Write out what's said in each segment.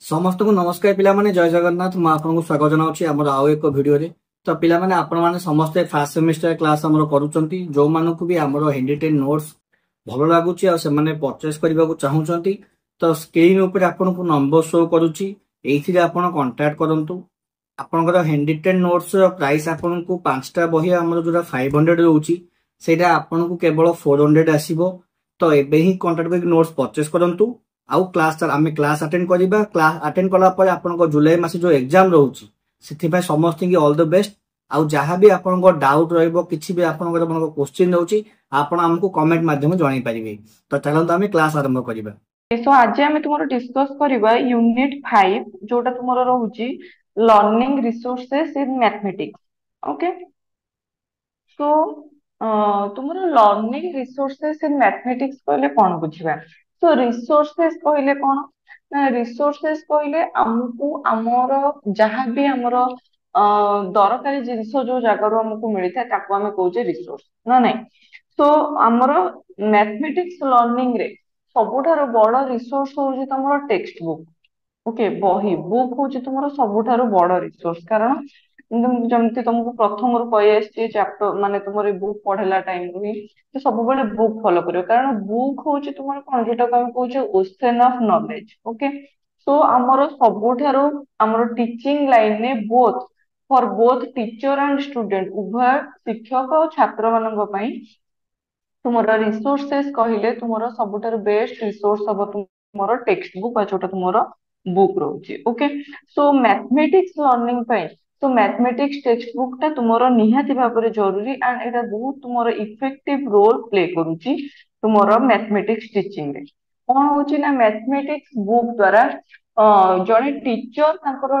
समस्त को नमस्कार पिलामाने जय जगन्नाथ मैं आपको स्वागत जनाऊँ आमर आउ एक भिडियो रे। तो पिलामाने आपण माने समस्त फास्ट सेमिस्टर क्लास आमर करूचंती जो मानकु भी आमर हैंडरिटेन नोट्स भल लागुची आ सेमाने परचेस करबा को चाहूचंती तो स्क्रीन ऊपर आपन को नंबर शो करूची एथिरे आपण कांटेक्ट करंतु। आपनकर हैंडरिटेन नोट्स रो प्राइस आपन को 5टा बही आमर जोरा 500 रहउची सेटा आपन को केवल 400 आसीबो। तो एबे ही कांटेक्ट करके नोट्स परचेस करंतु। आउ क्लास आमे क्लास अटेंड करिबा क्लास अटेंड कला पर आपनको जुलाई मास जो एग्जाम रहउची सेथि भाई समस्त की ऑल द बेस्ट। आउ जहां भी आपनको डाउट रहइबो किछि भी आपनको मन क्वेश्चन रहउची आपण हमको कमेंट माध्यम जणाई परिबे। तो चलंतु आमे क्लास आरंभ करिबा। सो आज आम तुम डिस्कस करवा यूनिट 5 जोटा तुम रोचे learning resources in mathematics. Okay so तुम लर्निंग रिसोर्सेस इन मैथमेटिक्स कहले कौन बुझा। सो रिसोर्सेस कहले कौन ना रिसोर्सेस कहले आमको आमर जहाँ भी आमर दरकारी जिनस जो जगार आमको मिलता है ताको आमे कहूचे रिसोर्स ना नहीं। सो आमर मैथमेटिक्स लर्निंग रे सबुठारु बड़ रिसोर्स हूँ तुम टेक्स्ट बुक। ओके बही बुक हूँ तुम सबुठारु बड़ रिसोर्स कारण जमती तुमको प्रथम रु कही आसी चैप्टर माने तुम बुक पढ़ेला टाइम रु ही तो सब बुक फॉलो करियो कारण बुक हूँ तुम कौन जोटा कहूचे ocean of knowledge. Okay so आमर सबुठारु आमर टीचिंग लाइन ने both for both teacher and student उभय शिक्षक और छात्र मानक पई तुमर रिसोर्सेस कहले तुमर सबुठारु बेस्ट रिसोर्स हम तुमर टेक्स्ट बुक जोटा तुमर बुक रोचे। ओके सो मैथमेटिक्स लर्निंग पाई तो मैथमेटिक्स टेक्स्ट बुक टा तुमर निहाती भाव जरूरी एंड एटा बहुत तुमर इफेक्टिव रोल प्ले करूची तुमर मैथमेटिक्स टीचिंग रे कौन होची ना मैथमेटिक्स बुक द्वारा जड़े टीचर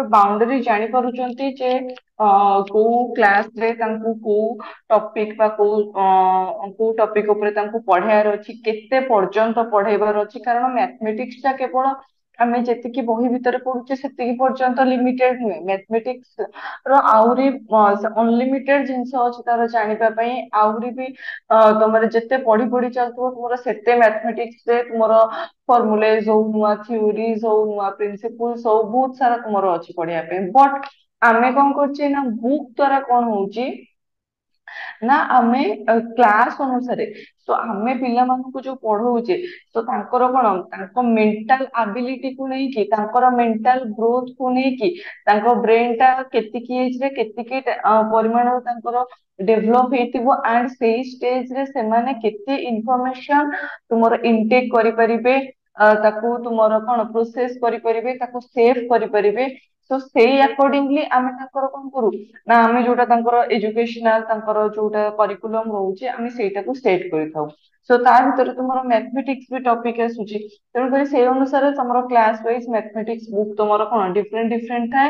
बाउंड्री जानी पारुचंती जे को क्लास रे तांको को टॉपिक बा को टॉपिक ऊपर तांको पढ़ाइबार अछि केते पर्यंत पढ़ाइबार अछि कारण मैथमेटिक्स टा केवल आमे जेतिकी बही भीतर पढुचे सेतिकी पर्यंत लिमिटेड नुहे मैथमेटिक्स रो आउरी अनलिमिटेड जिंस अछि तार जानिबा पई आउरी भी तमरे जेते पढ़ी पढ़ी चलतो तुमरा सेते मैथमेटिक्स रे तुमरा फॉर्मूलाज हो नुआ थ्योरीज हो नुआ प्रिंसिपल्स हो बहुत सारा तुमरा अछि पढ़िया पे बट आमे कौन करछे ना बुक द्वारा कौन होउची ना आमे क्लास अनुसार तो आमे पिला मानकु जो पढ़ौचे तो तांकर कोन तांको मेंटल एबिलिटी को नै कि तांकर मेंटल ग्रोथ को नै कि तांको ब्रेन टा केतिकी एज रे केतिकी परिमाण तांकर डेवलप हेतिबो एंड सेही स्टेज रे से माने केते इन्फॉर्मेशन तुमरो इनटेक करि परिबे ताकू तुमरो कोन प्रोसेस करि परिबे ताकू सेव करि परिबे। तो सेही अकॉर्डिंगली आमे तांकर कोन करू ना आमे जोटा तांकर एजुकेशनल तांकर जोटा करिकुलम रहउचे आमे सेटा को सेट करिथाउ। सो ता भीतर तुमरो मैथमेटिक्स भी टॉपिक आसुची तेणु करी से अनुसार तुमरो क्लास वाइज मैथमेटिक्स बुक तुमरो कोन डिफरेंट डिफरेंट थाए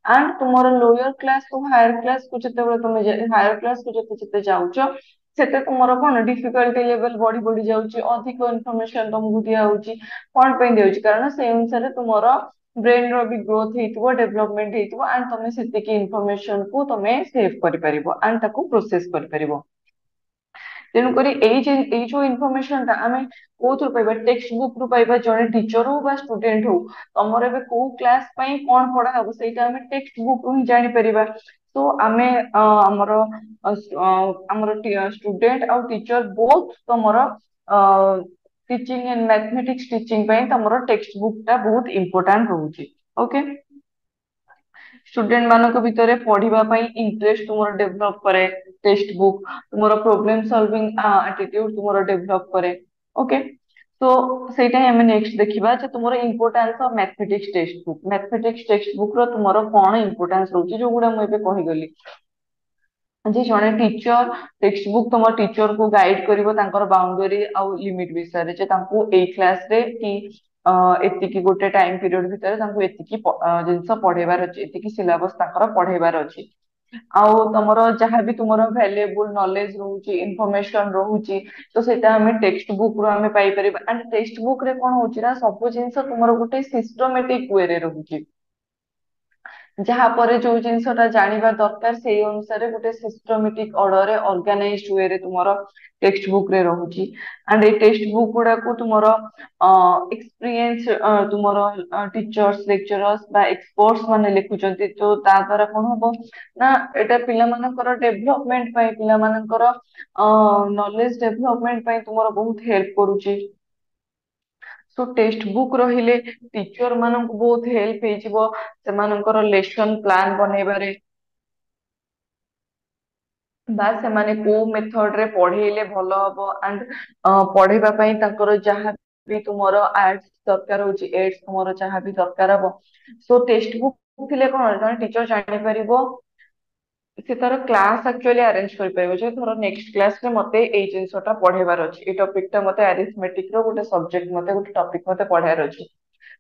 एंड तुमरो लोअर क्लास को हायर क्लास को जते बेले तुमे हायर क्लास को जते जते जाउचो सेते तुमरो कोन डिफिकल्टी लेवल बढ़ी बढ़ी जाउची अधिक इन्फॉर्मेशन तुमको दिया होची कोन पे देउची कारण से अनुसार तुमरो ब्रेन रो भी ग्रोथ हेतिबो डेवलपमेंट हेतिबो एंड तुमे सेतिकी इन्फॉर्मेशन को तुमे सेव करि परिबो एंड ताको प्रोसेस करि परिबो। तेणु करी एई जो इन्फॉर्मेशन ता आमे कोथु पाइबा टेक्स्ट बुक रु पाइबा जने टीचर हो बा स्टूडेंट हो तमर एबे को क्लास पई कोन पढ़ा हबो सेटा आमे टेक्स्ट बुक रु ही जानि परिबा। तो आमे हमर स्टूडेंट और टीचर बोथ तमर टीचिंग इन मैथमेटिक्स टीचिंग पई तमर टेक्स्ट बुक ता बहुत इंपोर्टेंट रहउची। ओके स्टूडेंट मानक भितर पढ़िबा पई इंटरेस्ट तुमर डेवलप करे टेक्स्ट बुक तुमरो प्रॉब्लम सॉल्विंग एटीट्यूड तुमरो डेवलप करे। ओके तो सेटा हम नेक्स्ट देखिबा जे तुमरो importance of mathematics textbook रो तुमरो कोन इंपोर्टेंस रहउची जो गुडा म एबे कहि गली जे जने टीचर टेक्स्ट बुक तुम टीचर को गाइड करिवो तांकर बाउंड्री आ लिमिट विषय रे जे तांको ए क्लास रे कि एतिकी गोटे टाइम पीरियड भितर तांको एतिकी जिंस पढ़ेबार अछि एतिकी सिलेबस तांकर पढ़ेबार अछि आउ तमरो जहाँ भी तुमरो वैल्यूएबल नॉलेज रहउची इन्फॉर्मेशन रहउची तो सेटा हमें टेक्स्ट बुक रो हमें पाई परिबा एंड टेक्स्ट बुक रे कोन होची ना सब जिंस तुमरो गोटे सिस्टमैटिक वे रे रहउची ଯାହା ପରେ ଯୋଉ ଜିନିଷଟା ଜାଣିବା ଦରକାର ସେଇ ଅନୁସାରେ ଗୋଟେ ସିଷ୍ଟମେଟିକ ଅର୍ଡରରେ ଅର୍ଗାନାଇଜଡ ୱେରେ ତୁମର ଟେକ୍ସଟ ବୁକ୍ ରେ ରହୁଛି। ଆଣ୍ଡ ଏଇ ଟେକ୍ସଟ ବୁକ୍ ଗୁଡାକୁ ତୁମର ଏକ୍ସପିରିଏନ୍ସ ତୁମର ଟିଚର୍ସ ଲେକ୍ଚରର୍ସ ବା ଏକ୍ସପର୍ଟସ ମାନେ ଲେଖୁଛନ୍ତି। ତ ତା ଦ୍ଵାରା କଣ ହବ ନା ଏଟା ପିଲାମାନଙ୍କର ଡେଭଲପମେଣ୍ଟ ପାଇଁ ପିଲାମାନଙ୍କର ନଲେଜ ଡେଭଲପମେଣ୍ଟ ପାଇଁ ତୁମର ବହୁତ ହେଲ୍ପ କରୁଛି। ସୋ ଟେକ୍ସଟ ବୁକ୍ ରହିଲେ ଟିଚର ମାନଙ୍କୁ ବହୁତ ହେଲ୍ପ ହେଇଯିବ ସେମାନଙ୍କର ଲେସନ ପ୍ଲାନ ବନେଇବାରେ ବା ସେମାନେ କୋଉ ମେଥଡ ରେ ପଢେଇଲେ ଭଲ ହବ। ଆଣ୍ଡ ପଢେଇବା ପାଇଁ ତାଙ୍କର ଯାହା ବି ତୁମର ଆର୍ଟସ ଦରକାର ହଉଛି ଏଡ୍ସ ତୁମର ଯାହା ବି ଦରକାର ହବ। ସୋ ଟେକ୍ସଟ ବୁକ୍ ଥିଲେ କଣ ଜଣେ ଟିଚର ଜାଣିପାରିବ ସେ ତାର କ୍ଲାସ ଆକ୍ଚୁଆଲି ଆରେଞ୍ଜ କରିପାରିବ ଯେ ଧର ନେକ୍ସଟ କ୍ଲାସରେ ମତେ ଏଇ ଜିନିଷଟା ପଢେଇବାର ଅଛି, ଏଇ ଟପିକଟା ମତେ ଆରିଥମେଟିକ ର ଗୋଟେ ସବଜେକ୍ଟ ମତେ ଗୋଟେ ଟପିକ ମତେ ପଢେଇବାର ଅଛି।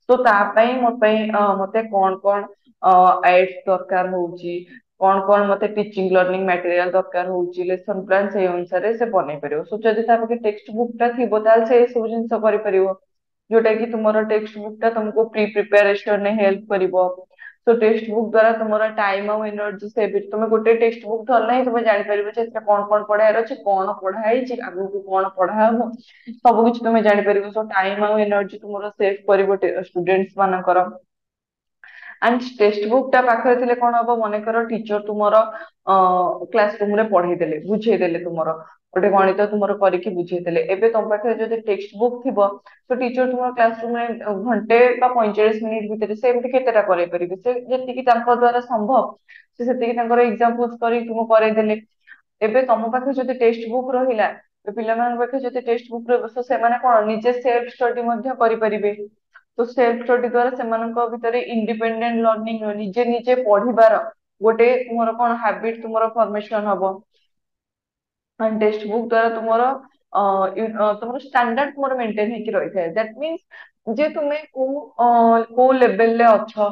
ତ ତା ପାଇଁ ମୋ ପାଇଁ ମତେ କଣ କଣ ଏଡ୍ସ ଦରକାର ହଉଛି, କଣ କଣ ମତେ ଟିଚିଂ ଲର୍ଣ୍ଣିଂ ମ୍ୟାଟେରିଆଲ ଦରକାର ହଉଛି, ଲେସନ ପ୍ଲାନ ସେଇ ଅନୁସାରେ ସେ ବନେଇ ପାରିବ। ସୋ ଯଦି ତା ପାଖେ ଟେକ୍ସଟ ବୁକ୍ ଟା ଥିବ ତାହେଲେ ସେ ସବୁ ଜିନିଷ କରିପାରିବ ଯୋଉଟା କି ତୁମର ଟେକ୍ସଟ ବୁକ୍ ଟା ତମକୁ ପ୍ରି ପ୍ରିପାରେସନରେ ହେଲ୍ପ କରିବ। ତ ଟେକ୍ସଟ ବୁକ୍ ଦ୍ଵାରା ତୁମର ଟାଇମ ଆଉ ଏନର୍ଜି ସେଭ ତମେ ଗୋଟେ ଟେକ୍ସଟ ବୁକ୍ ଧରିଲେ ହିଁ ତମେ ଜାଣିପାରିବ ଯେ ସେଥିରେ କଣ କଣ ପଢେଇବାର ଅଛି, କଣ ପଢା ହେଇଛି, ଆଗକୁ କଣ ପଢା ହବ, ସବୁ କିଛି ତମେ ଜାଣିପାରିବ। ସୋ ଟାଇମ ଆଉ ଏନର୍ଜି ତୁମର ସେଭ କରିବ ଷ୍ଟୁଡେଣ୍ଟସ ମାନଙ୍କର। ଆଣ୍ଡ ଟେକ୍ସଟ ବୁକ୍ ଟା ପାଖରେ ଥିଲେ କଣ ହବ ମନେକର ଟିଚର ତୁମର କ୍ଲାସ ରୁମ ରେ ପଢେଇ ଦେଲେ ବୁଝେଇ ଦେଲେ ତୁମର ଗୋଟେ ଗଣିତ ତୁମର କରିକି ବୁଝେଇ ଦେଲେ। ଏବେ ତମ ପାଖରେ ଯଦି ଟେକ୍ସଟ ବୁକ୍ ଥିବ ତ ଟିଚର ତୁମର କ୍ଲାସ ରୁମ ରେ ଘଣ୍ଟେ ବା 45 ମିନିଟ ଭିତରେ ସେ ଏମିତି କେତେଟା କରେଇ ପାରିବେ, ସେ ଯେତିକି ତାଙ୍କ ଦ୍ଵାରା ସମ୍ଭବ ସେ ସେତିକି ତାଙ୍କର ଏକ୍ସାମ୍ପଲ କରି ତୁମକୁ କରେଇ ଦେଲେ। ଏବେ ତମ ପାଖରେ ଯଦି ଟେକ୍ସଟ ବୁକ୍ ରହିଲା ତ ପିଲାମାନଙ୍କ ପାଖରେ ଯଦି ଟେକ୍ସଟ ବୁକ୍ ରହିବ ତ ସେମାନେ କଣ ନିଜେ ସେଲ୍ଫ ଷ୍ଟଡି ମଧ୍ୟ କରିପାରିବେ। ତ ସେଲ୍ଫ ଷ୍ଟଡି ଦ୍ଵାରା ସେମାନଙ୍କ ଭିତରେ ଇଣ୍ଡିପେଣ୍ଡେଣ୍ଟ ଲର୍ଣ୍ଣିଂ ନିଜେ ନିଜେ ପଢିବାର ଗୋଟେ ତୁମର କଣ ହାବିଟ ତୁମର ଫର୍ମେସନ ହବ। ଟେକ୍ସଟ ବୁକ୍ ଦ୍ଵାରା ତୁମର ଷ୍ଟାଣ୍ଡାର୍ଡ ତୁମର ମେଣ୍ଟେନ ହେଇକି ରହିଥାଏ। ଦ୍ୟାଟ ମିନ୍ସ ଯେ ତୁମେ କୋଉ ଲେଭେଲରେ ଅଛ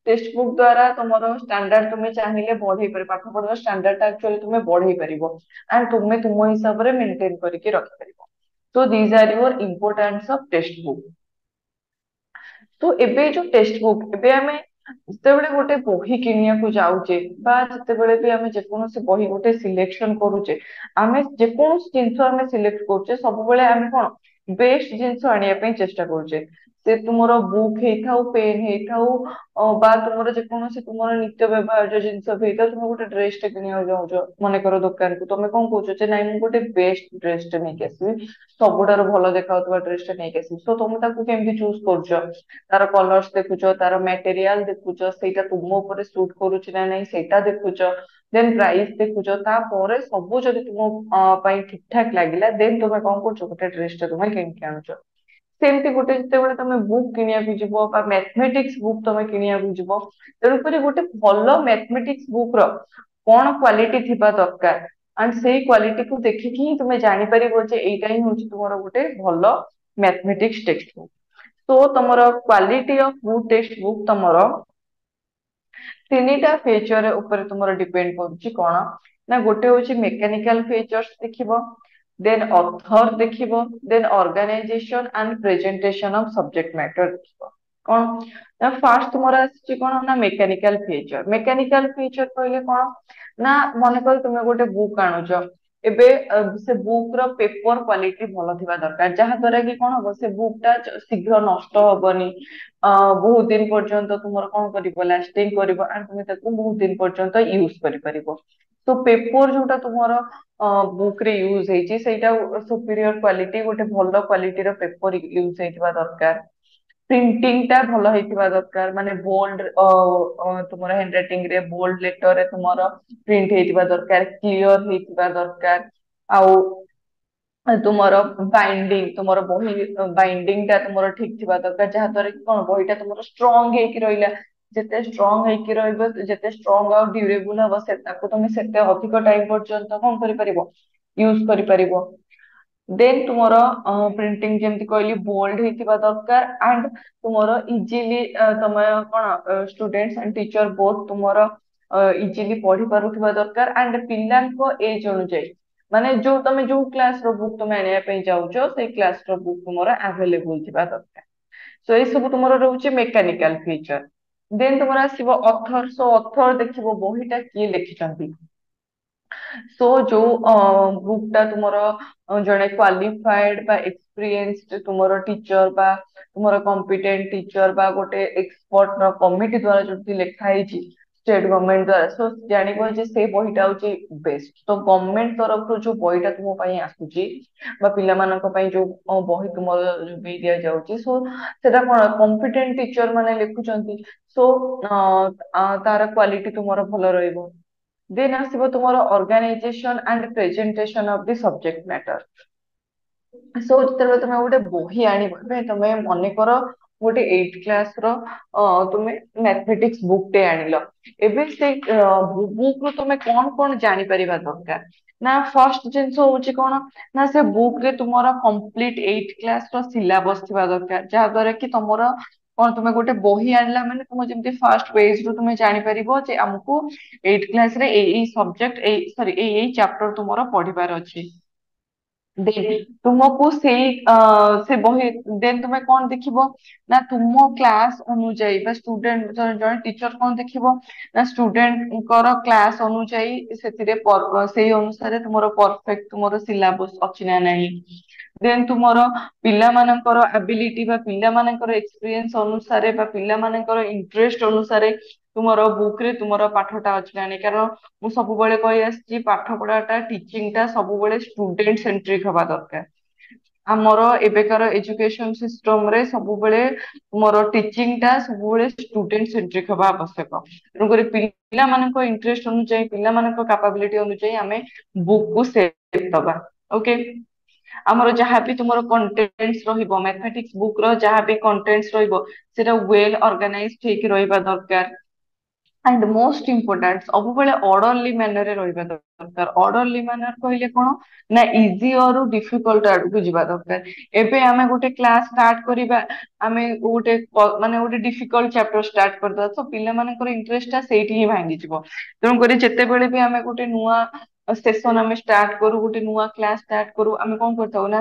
ଟେକ୍ସଟ ବୁକ୍ ଦ୍ଵାରା ତମର ଷ୍ଟାଣ୍ଡାର୍ଡ ତୁମେ ଚାହିଁଲେ ବଢେଇ ପାରିବ, ପାଠ ପଢିବା ଷ୍ଟାଣ୍ଡାର୍ଡ ଆକ୍ଚୁଆଲି ତୁମେ ବଢେଇ ପାରିବ ଆଣ୍ଡ ତୁମେ ତୁମ ହିସାବରେ ମେଣ୍ଟେନ କରିକି ରଖିପାରିବ। So these are your importance of text book। ତ ଏବେ ଯୋଉ ଟେକ୍ସଟ ବୁକ୍ ଏବେ ଆମେ ଯେତେବେଳେ ଗୋଟେ ବହି କିଣିବାକୁ ଯାଉଛେ ବା ଯେତେବେଳେ ବି ଆମେ ଯେକୌଣସି ବହି ଗୋଟେ ସିଲେକ୍ସନ କରୁଛେ ଆମେ ଯେକୌଣସି ଜିନିଷ ଆମେ ସିଲେକ୍ଟ କରୁଛେ ସବୁବେଳେ ଆମେ କଣ ବେଷ୍ଟ ଜିନିଷ ଆଣିବା ପାଇଁ ଚେଷ୍ଟା କରୁଛେ। ସେ ତୁମର ବୁକ୍ ହେଇଥାଉ ପେନ୍ ହେଇଥାଉ ବା ତୁମର ଯେକୌଣସି ତୁମର ନିତ୍ୟ ବ୍ୟବହାର୍ଯ୍ୟ ଜିନିଷ ବି ହେଇଥାଉ ତୁମେ ଗୋଟେ ଡ୍ରେସ ଟେ କିଣିବାକୁ ଚାହୁଁଛ ମନେକର ଦୋକାନକୁ ତମେ କଣ କହୁଛ ଯେ ନାଇଁ ମୁଁ ଗୋଟେ ବେଷ୍ଟ ଡ୍ରେସ ଟେ ନେଇକି ଆସିବି, ସବୁଠାରୁ ଭଲ ଦେଖାଯାଉଥିବା ଡ୍ରେସ ଟା ନେଇକି ଆସିବି। ତ ତମେ ତାକୁ କେମିତି ଚୁଜ କରୁଛ ତାର କଲର୍ସ ଦେଖୁଛ, ତାର ମ୍ୟାଟେରିଆଲ ଦେଖୁଛ, ସେଇଟା ତୁମ ଉପରେ ସୁଟ କରୁଛି ନା ନାଇଁ ସେଇଟା ଦେଖୁଛ, ଦେନ୍ ପ୍ରାଇସ୍ ଦେଖୁଛ, ତାପରେ ସବୁ ଯଦି ତୁମ ପାଇଁ ଠିକ ଠାକ ଲାଗିଲା ଦେନ୍ ତମେ କଣ କରୁଛ ଗୋଟେ ଡ୍ରେସ ଟା ତମେ କିଣିକି ଆଣୁଛ। ସେମିତି ଗୋଟେ ଯେତେବେଳେ ତମେ ବୁକ୍ କିଣିବାକୁ ଯିବ ବା ମ୍ୟାଥମେଟିକ୍ସ ବୁକ୍ ତମେ କିଣିବାକୁ ଯିବ ତେଣୁକରି ଗୋଟେ ଭଲ ମ୍ୟାଥମେଟିକ୍ସ ବୁକ୍ ର କଣ କ୍ଵାଲିଟି ଥିବା ଦରକାର ଆଣ୍ଡ ସେଇ କ୍ଵାଲିଟିକୁ ଦେଖିକି ହିଁ ତୁମେ ଜାଣିପାରିବ ଯେ ଏଇଟା ହିଁ ହଉଛି ତୁମର ଗୋଟେ ଭଲ ମ୍ୟାଥମେଟିକ୍ସ ଟେକ୍ସଟ ବୁକ୍। ତ ତମର quality of book text book ତମର ତିନିଟା ଫିଚର ଉପରେ ତୁମର ଡିପେଣ୍ଡ କରୁଛି କଣ ନା ଗୋଟେ ହଉଛି ମେକାନିକାଲ ଫିଚର୍ସ ଦେଖିବ, ଦେନ୍ ଅଥର ଦେଖିବ, then organisation and presentation of subject matter ଦେଖିବ। କଣ ନା ଫାର୍ଷ୍ଟ ତୁମର ଆସିଛି କଣ ନା ମେକାନିକାଲ ଫିଚର। ମେକାନିକାଲ ଫିଚର କହିଲେ କଣ ନା ମନେକର ତୁମେ ଗୋଟେ ବୁକ୍ ଆଣୁଛ ଏବେ ସେ ବୁକ୍ ର ପେପର କ୍ଵାଲିଟି ଭଲ ଥିବା ଦରକାର ଯାହା ଦ୍ଵାରା କି କଣ ହବ ସେ ବୁକ୍ ଟା ଶୀଘ୍ର ନଷ୍ଟ ହବନି, ବହୁତ ଦିନ ପର୍ଯ୍ୟନ୍ତ ତୁମର କଣ କରିବ ଲାଷ୍ଟିଂ କରିବ ଆଣ୍ଡ ତୁମେ ତାକୁ ବହୁତ ଦିନ ପର୍ଯ୍ୟନ୍ତ ୟୁଜ କରିପାରିବ। ତ ପେପର ଯୋଉଟା ତୁମର ବୁକ୍ ରେ ୟୁଜ ହେଇଛି ସେଇଟା ସୁପିରିୟର କ୍ଵାଲିଟି ଗୋଟେ ଭଲ କ୍ଵାଲିଟିର ପେପର ୟୁଜ ହେଇଥିବା ଦରକାର। ପ୍ରିଣ୍ଟିଂ ଟା ଭଲ ହେଇଥିବା ଦରକାର ମାନେ ବୋଲ୍ଡ ତୁମର ହ୍ୟାଣ୍ଡ ରାଇଟିଂ ରେ ବୋଲ୍ଡ ଲେଟରରେ ତୁମର ପ୍ରିଣ୍ଟ ହେଇଥିବା ଦରକାର, କ୍ଲିୟର ହେଇଥିବା ଦରକାର। ଆଉ ତୁମର ବାଇଣ୍ଡିଙ୍ଗ ତୁମର ବହି ବାଇଣ୍ଡିଙ୍ଗ ଟା ତୁମର ଠିକ ଥିବା ଦରକାର ଯାହା ଦ୍ଵାରା କି କଣ ବହିଟା ତୁମର ଷ୍ଟ୍ରଙ୍ଗ ହେଇକି ରହିଲା। ଯେତେ ଷ୍ଟ୍ରଙ୍ଗ ହେଇକି ରହିବ ଯେତେ ଷ୍ଟ୍ରଙ୍ଗ ଆଉ ଡ୍ୟୁରେବୁଲ ହବ ସେ ତାକୁ ତମେ ସେତେ ଅଧିକ ଟାଇମ ପର୍ଯ୍ୟନ୍ତ କଣ କରିପାରିବ ୟୁଜ କରିପାରିବ। ଦେନ୍ ତୁମର ପ୍ରିଣ୍ଟିଂ ଯେମିତି କହିଲି ବୋଲ୍ଡ ହେଇଥିବା ଦରକାର ଆଣ୍ଡ ତୁମର ଇଜିଲି ତମେ କଣ ଷ୍ଟୁଡେଣ୍ଟସ ଆଣ୍ଡ ଟିଚର ବୋଥ ତୁମର ଇଜିଲି ପଢି ପାରୁଥିବା ଦରକାର ଆଣ୍ଡ ପିଲାଙ୍କ ଏଜ ଅନୁଯାୟୀ ମାନେ ଯୋଉ ତମେ ଯୋଉ କ୍ଲାସ ର ବୁକ୍ ତମେ ଆଣିବା ପାଇଁ ଯାଉଛ ସେଇ କ୍ଲାସ ର ବୁକ୍ ତୁମର ଆଭେଲେବୁଲ ଥିବା ଦରକାର। ତ ଏଇ ସବୁ ତୁମର ରହୁଛି ମେକାନିକାଲ ଫିଚର। ଦେନ୍ ତୁମର ଆସିବ ଅଥର। ସୋ ଅଥର ଦେଖିବ ବହିଟା କିଏ ଲେଖିଛନ୍ତି। ସୋ ଯୋଉ ବୁକ୍ ଟା ତୁମର ଜଣେ କ୍ୱାଲିଫାଏଡ ବା ଏକ୍ସପିରିଏନ୍ସଡ ତୁମର ଟିଚର ବା ତୁମର କମ୍ପିଟେଣ୍ଟ ଟିଚର ବା ଗୋଟେ ଏକ୍ସପର୍ଟ ର କମିଟି ଦ୍ଵାରା ଯଦି ଲେଖା ହେଇଛି ଷ୍ଟେଟ ଗଭର୍ଣମେଣ୍ଟ ଦ୍ଵାରା, ସୋ ଜାଣିବ ଯେ ସେଇ ବହିଟା ହଉଛି ବେଷ୍ଟ। ତ ଗଭର୍ଣମେଣ୍ଟ ତରଫରୁ ଯୋଉ ବହିଟା ତୁମ ପାଇଁ ଆସୁଛି ବା ପିଲାମାନଙ୍କ ପାଇଁ ଯୋଉ ବହି ତୁମର ଯୋଗେଇ ଦିଆଯାଉଛି, ସୋ ସେଟା କଣ କମ୍ପିଟେଣ୍ଟ ଟିଚର ମାନେ ଲେଖୁଛନ୍ତି। ସୋ ତାର କ୍ୱାଲିଟି ତୁମର ଭଲ ରହିବ। ଦେନ୍ ଆସିବ ତୁମର organization and presentation of the subject matter. So ଯେତେବେଳେ ତମେ ଗୋଟେ ବହି ଆଣିବ, ଏବେ ତମେ ମନେକର ଗୋଟେ 8th କ୍ଲାସ ର ତୁମେ ମ୍ୟାଥମେଟିକ୍ସ ବୁକ୍ ଟେ ଆଣିଲ। ଏବେ ସେଇ ବୁକ୍ ରୁ ତମେ କଣ କଣ ଜାଣିପାରିବା ଦରକାର ନା, ଫର୍ଷ୍ଟ ଜିନିଷ ହଉଛି କଣ ନା ସେ ବୁକ୍ ରେ ତୁମର କମ୍ପ୍ଲିଟ 8th କ୍ଲାସ ର ସିଲାବସ ଥିବା ଦରକାର, ଯାହା ଦ୍ଵାରା କି ତମର କଣ ତୁମେ ଗୋଟେ ବହି ଆଣିଲା ମାନେ ତୁମ ଯେମିତି ଫାର୍ଷ୍ଟ ପେଜ ରୁ ତୁମେ ଜାଣିପାରିବ ଯେ ଆମକୁ 8th କ୍ଲାସ ରେ ଏଇ ସବଜେକ୍ଟ ଏଇ ଚାପ୍ଟର ତୁମର ପଢିବାର ଅଛି। ଦେନ୍ ତୁମକୁ ସେଇ ସେ ବହି ଦେନ୍ ତୁମେ କଣ ଦେଖିବ ନା ତୁମ କ୍ଲାସ ଅନୁଯାୟୀ ବା ଷ୍ଟୁଡେଣ୍ଟ ଜଣେ ଟିଚର କଣ ଦେଖିବ ନା ଷ୍ଟୁଡେଣ୍ଟଙ୍କର କ୍ଲାସ ଅନୁଯାୟୀ ସେଥିରେ ସେଇ ଅନୁସାରେ ତୁମର ପରଫେକ୍ଟ ତୁମର ସିଲାବସ ଅଛି ନା ନାହିଁ। ଦେନ୍ ତୁମର ପିଲାମାନଙ୍କର ଆବିଲିଟି ବା ପିଲାମାନଙ୍କର ଏକ୍ସପିରିଏନ୍ସ ଅନୁସାରେ ବା ପିଲାମାନଙ୍କର ଇଣ୍ଟରେଷ୍ଟ ଅନୁସାରେ ତୁମର ବୁକ୍ ରେ ତୁମର ପାଠଟା ଅଛି ନା ନାହିଁ। କାରଣ ମୁଁ ସବୁବେଳେ କହି ଆସିଛି ପାଠ ପଢାଟା ଟିଚିଂ ଟା ସବୁବେଳେ ଷ୍ଟୁଡେଣ୍ଟ ସେଣ୍ଟ୍ରିକ ହବା ଦରକାର। ଆମର ଏବେକାର ଏଜୁକେସନ ସିଷ୍ଟମ ରେ ସବୁବେଳେ ମୋର ଟିଚିଂ ଟା ସବୁବେଳେ ଷ୍ଟୁଡେଣ୍ଟ ସେଣ୍ଟ୍ରିକ ହବା ଆବଶ୍ୟକ। ତେଣୁକରି ପିଲାମାନଙ୍କ ଇଣ୍ଟରେଷ୍ଟ ଅନୁଯାୟୀ ପିଲାମାନଙ୍କ କାପାବିଲିଟି ଅନୁଯାୟୀ ଆମେ ବୁକ୍ କୁ ସେଟ ଦବା। ଓକେ, ଆମର ଯାହାବି ତୁମର କଣ୍ଟେଣ୍ଟସ ରହିବ ମ୍ୟାଥମେଟିକ୍ସ ବୁକ୍ ର ଯାହାବି କଣ୍ଟେଣ୍ଟସ ରହିବ ସେଟା ୱେଲ ଅର୍ଗାନାଇଜଡ ହେଇକି ରହିବା ଦରକାର। ଆଣ୍ଡ ମୋଷ୍ଟ ଇମ୍ପୋର୍ଟାଣ୍ଟ ସବୁବେଳେ ଅର୍ଡରଲି ମ୍ୟାନର ରେ ରହିବା ଦରକାର। ଅର୍ଡରଲି ମ୍ୟାନର କହିଲେ କଣ ନା ଇଜି ଅରୁ ଡିଫିକଲ୍ଟ ଆଡକୁ ଯିବା ଦରକାର। ଏବେ ଆମେ ଗୋଟେ କ୍ଲାସ ଷ୍ଟାର୍ଟ କରିବା, ଆମେ ଗୋଟେ ମାନେ ଗୋଟେ ଡିଫିକଲ୍ଟ ଚାପ୍ଟର ଷ୍ଟାର୍ଟ କରିଦବା ତ ପିଲାମାନଙ୍କର ଇଣ୍ଟରେଷ୍ଟ ଟା ସେଇଠି ହିଁ ଭାଙ୍ଗିଯିବ। ତେଣୁକରି ଯେତେବେଳେ ବି ଆମେ ଗୋଟେ ନୂଆ ସେସନ ଆମେ ଷ୍ଟାର୍ଟ କରୁ, ଗୋଟେ ନୂଆ କ୍ଲାସ ଷ୍ଟାର୍ଟ କରୁ, ଆମେ କଣ କରିଥାଉ ନା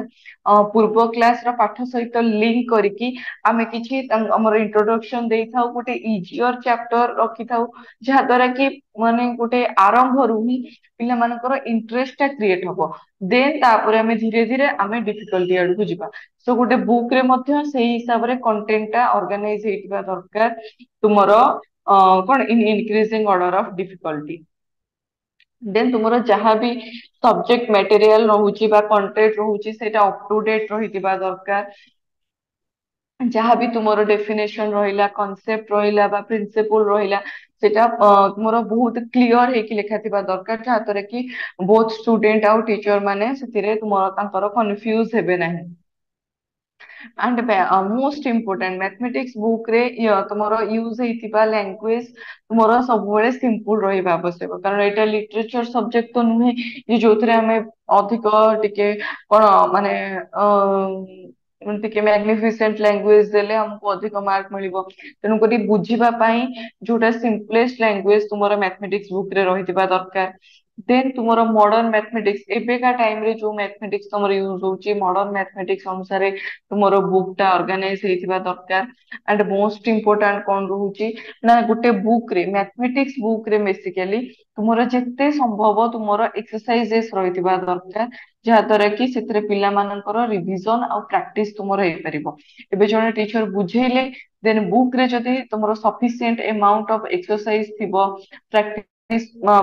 ପୂର୍ବ କ୍ଲାସ ର ପାଠ ସହିତ ଲିଙ୍କ କରିକି ଆମେ କିଛି ଆମର ଇଣ୍ଟ୍ରୋଡକ୍ସନ ଦେଇଥାଉ, ଗୋଟେ ଇଜିଅର ଚାପ୍ଟର ରଖିଥାଉ ଯାହା ଦ୍ଵାରା କି ମାନେ ଗୋଟେ ଆରମ୍ଭରୁ ହିଁ ପିଲାମାନଙ୍କର ଇଣ୍ଟରେଷ୍ଟ ଟା କ୍ରିଏଟ ହବ। ଦେନ୍ ତାପରେ ଆମେ ଧୀରେ ଧୀରେ ଆମେ ଡିଫିକଲ୍ଟି ଆଡକୁ ଯିବା। ସୋ ଗୋଟେ ବୁକ୍ ରେ ମଧ୍ୟ ସେଇ ହିସାବରେ କଣ୍ଟେଣ୍ଟ ଟା ଅର୍ଗାନାଇଜ ହେଇଥିବା ଦରକାର। ତୁମର କଣ ଇନକ୍ରିଜିଂ ଅର୍ଡର ଅଫ ଡିଫିକଲ୍ଟି। ଦେନ୍ ତୁମର ଯାହାବି ସବଜେକ୍ଟ ମ୍ୟାଟେରିଆଲ ରହୁଛି ବା କଣ୍ଟେଣ୍ଟ ରହୁଛି ସେଇଟା ଅପ ଟୁ ଡେଟ ରହିଥିବା ଦରକାର। ଯାହାବି ତୁମର ଡେଫିନେସନ ରହିଲା, କନସେପ୍ଟ ରହିଲା ବା ପ୍ରିନ୍ସିପଲ ରହିଲା ସେଟା ତୁମର ବହୁତ କ୍ଲିଅର ହେଇକି ଲେଖା ଥିବା ଦରକାର, ଯାହା ଦ୍ୱାରା କି ବୋଥ ଷ୍ଟୁଡେଣ୍ଟ ଆଉ ଟିଚର ମାନେ ସେଥିରେ ତୁମର ତାଙ୍କର କନଫ୍ୟୁଜ ହେବେ ନାହିଁ। And most important mathematics book ରେ ତୁମର ୟୁଜ ହେଇଥିବା ଲାଙ୍ଗୁଏଜ ତୁମର ସବୁବେଳେ ସିମ୍ପଲ ରହିବା ଆବଶ୍ୟକ। କାରଣ ଏଇଟା ଲିଟରେଚର ସବଜେକ୍ଟ ତ ନୁହେଁ ଯେ ଯୋଉଥିରେ ଆମେ ଅଧିକ ଟିକେ କଣ ମାନେ ଟିକେ ମ୍ୟାଗନିଫିସେଣ୍ଟ ଲାଙ୍ଗୁଏଜ ଦେଲେ ଆମକୁ ଅଧିକ ମାର୍କ ମିଳିବ। ତେଣୁକରି ବୁଝିବା ପାଇଁ ଯୋଉଟା ସିମ୍ପଲେଷ୍ଟ ଲାଙ୍ଗୁଏଜ ତୁମର ମ୍ୟାଥମେଟିକ୍ସ ବୁକ୍ ରେ ରହିଥିବା ଦରକାର। ଦେନ୍ ତୁମର ମଡର୍ଣ ମ୍ୟାଥମେଟିକ୍ସ ଏବେକା ଟାଇମ ରେ ଯୋଉ ମ୍ୟାଥମେଟିକ୍ସ ତମର ୟୁଜ ହଉଛି ମଡର୍ଣ ମ୍ୟାଥମେଟିକ୍ସ ଅନୁସାରେ ତୁମର ବୁକ୍ ଟା ଅର୍ଗାନାଇଜ ହେଇଥିବା ଦରକାର। ଆଣ୍ଡ ମୋଷ୍ଟ ଇମ୍ପୋର୍ଟାଣ୍ଟ କଣ ରହୁଛି ନା ଗୋଟେ ବୁକ୍ ରେ ମ୍ୟାଥମେଟିକ୍ସ ବୁକ୍ ରେ ବେସିକାଲି ତୁମର ଯେତେ ସମ୍ଭବ ତୁମର ଏକ୍ସରସାଇଜେସ ରହିଥିବା ଦରକାର। ଯାହା ଦ୍ଵାରା କି ସେଥିରେ ପିଲାମାନଙ୍କର ରିଭିଜନ ଆଉ ପ୍ରାକ୍ଟିସ ତୁମର ହେଇପାରିବ। ଏବେ ଜଣେ ଟିଚର ବୁଝେଇଲେ ଦେନ୍ ବୁକ୍ ରେ ଯଦି ତମର ସଫିସିଏଣ୍ଟ ଏମାଉଣ୍ଟ ଅଫ ଏକ୍ସରସାଇଜ ଥିବ, ପ୍ରାକ୍ଟିସ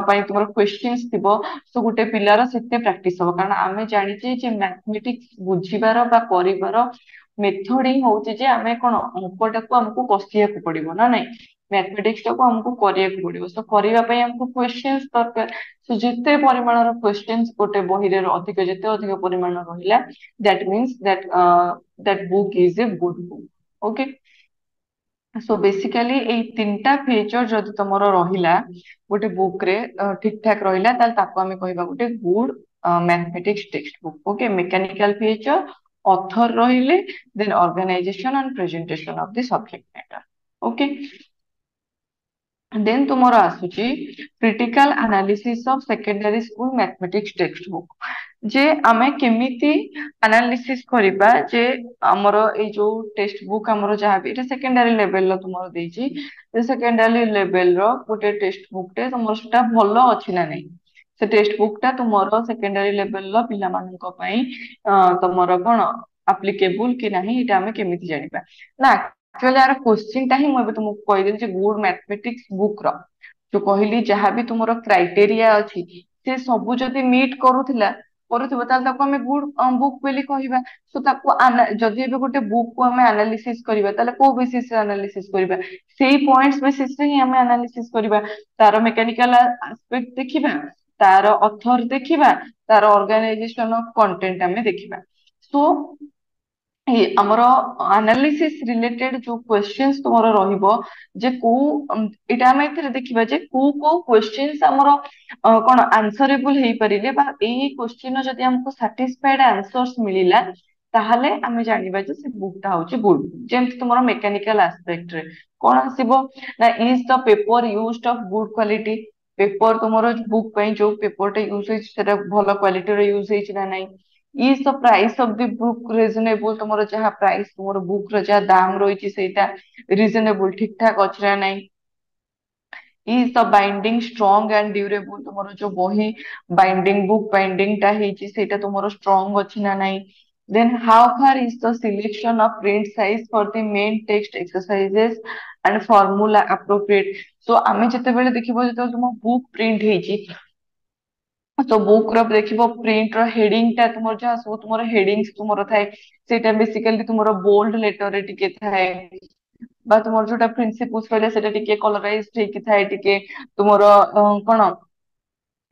ପାଇଁ ତୁମର କ୍ୱେଶ୍ଚିନ୍ସ ଥିବ, ତ ଗୋଟେ ପିଲାର ସେତେ ପ୍ରାକ୍ଟିସ ହବ। କାରଣ ଆମେ ଜାଣିଛେ ଯେ ମ୍ୟାଥମେଟିକ୍ସ ବୁଝିବାର ବା କରିବାର ମେଥଡ ହିଁ ହଉଛି ଯେ ଆମେ କଣ ଅଙ୍କଟାକୁ ଆମକୁ କଷିବାକୁ ପଡିବ ନା ନାଇଁ। ମ୍ୟାଥମେଟିକ୍ସ ଟାକୁ ଆମକୁ କରିବାକୁ ପଡିବ, ତ କରିବା ପାଇଁ ଆମକୁ କ୍ୱେଶ୍ଚିନ୍ସ ଦରକାର। ତ ଯେତେ ପରିମାଣର କ୍ୱେଶ୍ଚିନ୍ସ ଗୋଟେ ବହିରେ ଅଧିକ ଯେତେ ଅଧିକ ପରିମାଣ ରହିଲା that means that book is a good book. Okay, so basically ଏଇ ତିନିଟା ଫିଚର ଯଦି ତମର ରହିଲା ଗୋଟେ ବୁକ୍ ରେ ଠିକ ଠାକ ରହିଲା ତାହେଲେ ତାକୁ ଆମେ କହିବା ଗୋଟେ good mathematics textbook. Okay, mechanical feature, author ରହିଲେ, then organisation and presentation of the subject matter. Okay, then ତୁମର ଆସୁଛି critical analysis of secondary school mathematics textbook. जे आमे केमिति एनालिसिस करिबा जे हमर ए जो टेक्स्ट बुक हमर जहाँ भी सेकेंडरी लेवल रो तुमर देछि सेकेंडरी लेवल रो गोटे टेक्स्ट बुक टे तुमर सेटा भलो अछि ना नै से टेक्स्ट बुक टा तुमर सेकेंडरी लेवल रो पिला मानक पई तुमर कोन एप्लीकेबल कि नाही एटा आमे केमिति जानिबा ना एक्चुअली यार क्वेश्चन टा ही मैं तुमको कहि देछि गुड मैथमेटिक्स बुक रो जो कहली जहाँ भी तुमर क्राइटेरिया अछि से सब जदि मीट करूथिला କରୁଥିବ ତାହେଲେ ତାକୁ ଆମେ ଗୁଡ ବୁକ୍ ବୋଲି କହିବା ସो ତାକୁ ଯଦି ଏବେ ଗୋଟେ ବୁକ୍ କୁ ଆମେ ଆନାଲିସିସ୍ କରିବା ତାହେଲେ କୋଉ ବେସିସ୍ ରେ ଆନାଲିସିସ୍ କରିବା ସେଇ ପଏଣ୍ଟସ୍ ବେସିସ୍ ରେ ହିଁ ଆମେ ଆନାଲିସିସ୍ କରିବା ତାର ମେକାନିକାଲ ଆସ୍ପେକ୍ଟ ଦେଖିବା ତାର ଅଥର ଦେଖିବା ତାର ଅର୍ଗାନାଇଜେସନ ଅଫ କଣ୍ଟେଣ୍ଟ ଆମେ ଦେଖିବା ସୋ ଆମର ଆନାଲିସିସ୍ ରିଲେଟେଡ ଯୋଉ କ୍वेश्चंस ତୁମର ରହିବ ଯେ କୋଉ ଏଇଟା ଆମେ ଏଥିରେ ଦେଖିବା ଯେ କୋଉ କୋଉ କ୍वेश्चंस ଆମର କଣ ଆନ୍ସରେबल ହେଇପାରିଲେ ବା ଏଇ क्वेश्चन ଯଦି ଆମକୁ ସାଟିସ୍ଫାଇଡ ଆନ୍ସର୍स ମିଳିଲା ତାହେଲେ ଆମେ ଜାଣିବା ଯେ ସେ ବୁକ୍ ଟା ହଉଛି ଗୁଡ ଯେମିତି ତୁମର ମେକାନିକାଲ ଆସ୍ପେକ୍ଟ ରେ କଣ ଆସିବ ନା is the paper used of good quality paper ତୁମର ବୁକ୍ ପାଇଁ ଯୋଉ ପେପର ଟା ୟୁଜ ହେଇଛି ସେଟା ଭଲ କ୍ୱାଲିଟିର ୟୁଜ ହେଇଛି ନା ନାହିଁ is the price of the book reasonable ତୁମର ଯାହା ପ୍ରାଇସ୍ ତୁମର ବୁକ୍ ର ଯାହା ଦାମ ରହିଛି ସେଇଟା ରିଜନେବଲ ଠିକ ଠାକ ଅଛି ନା ନାହିଁ is the binding strong and durable ତୁମର ଯୋଉ ବହି ବାଇଣ୍ଡିଙ୍ଗ ବୁକ୍ ବାଇଣ୍ଡିଙ୍ଗ ଟା ହେଇଛି ସେଇଟା ତୁମର ଷ୍ଟ୍ରଙ୍ଗ ଅଛି ନା ନାହିଁ then how far is the selection of print size for the main text exercises and formula appropriate so ଆମେ ଯେତେବେଳେ ଦେଖିବ ଯେତେବେଳେ ତୁମ ବୁକ୍ ପ୍ରିଣ୍ଟ ହେଇଛି ତ ବୁକ୍ ର ଦେଖିବ ପ୍ରିଣ୍ଟ ର ହେଡିଙ୍ଗ ଟା ତୁମର ଯାହା ସବୁ ତୁମର ହେଡିଙ୍ଗ ତୁମର ଥାଏ ସେଇଟା ବେସିକାଲି ତୁମର ବୋଲ୍ଡ ଲେଟର ରେ ଟିକେ ଥାଏ ବା ତୁମର ଯୋଉଟା ପ୍ରିନ୍ସିପଲ୍ସ କହିଲେ ସେଟା ଟିକେ କଲରାଇଜ ହେଇକି ଥାଏ ଟିକେ ତୁମର କଣ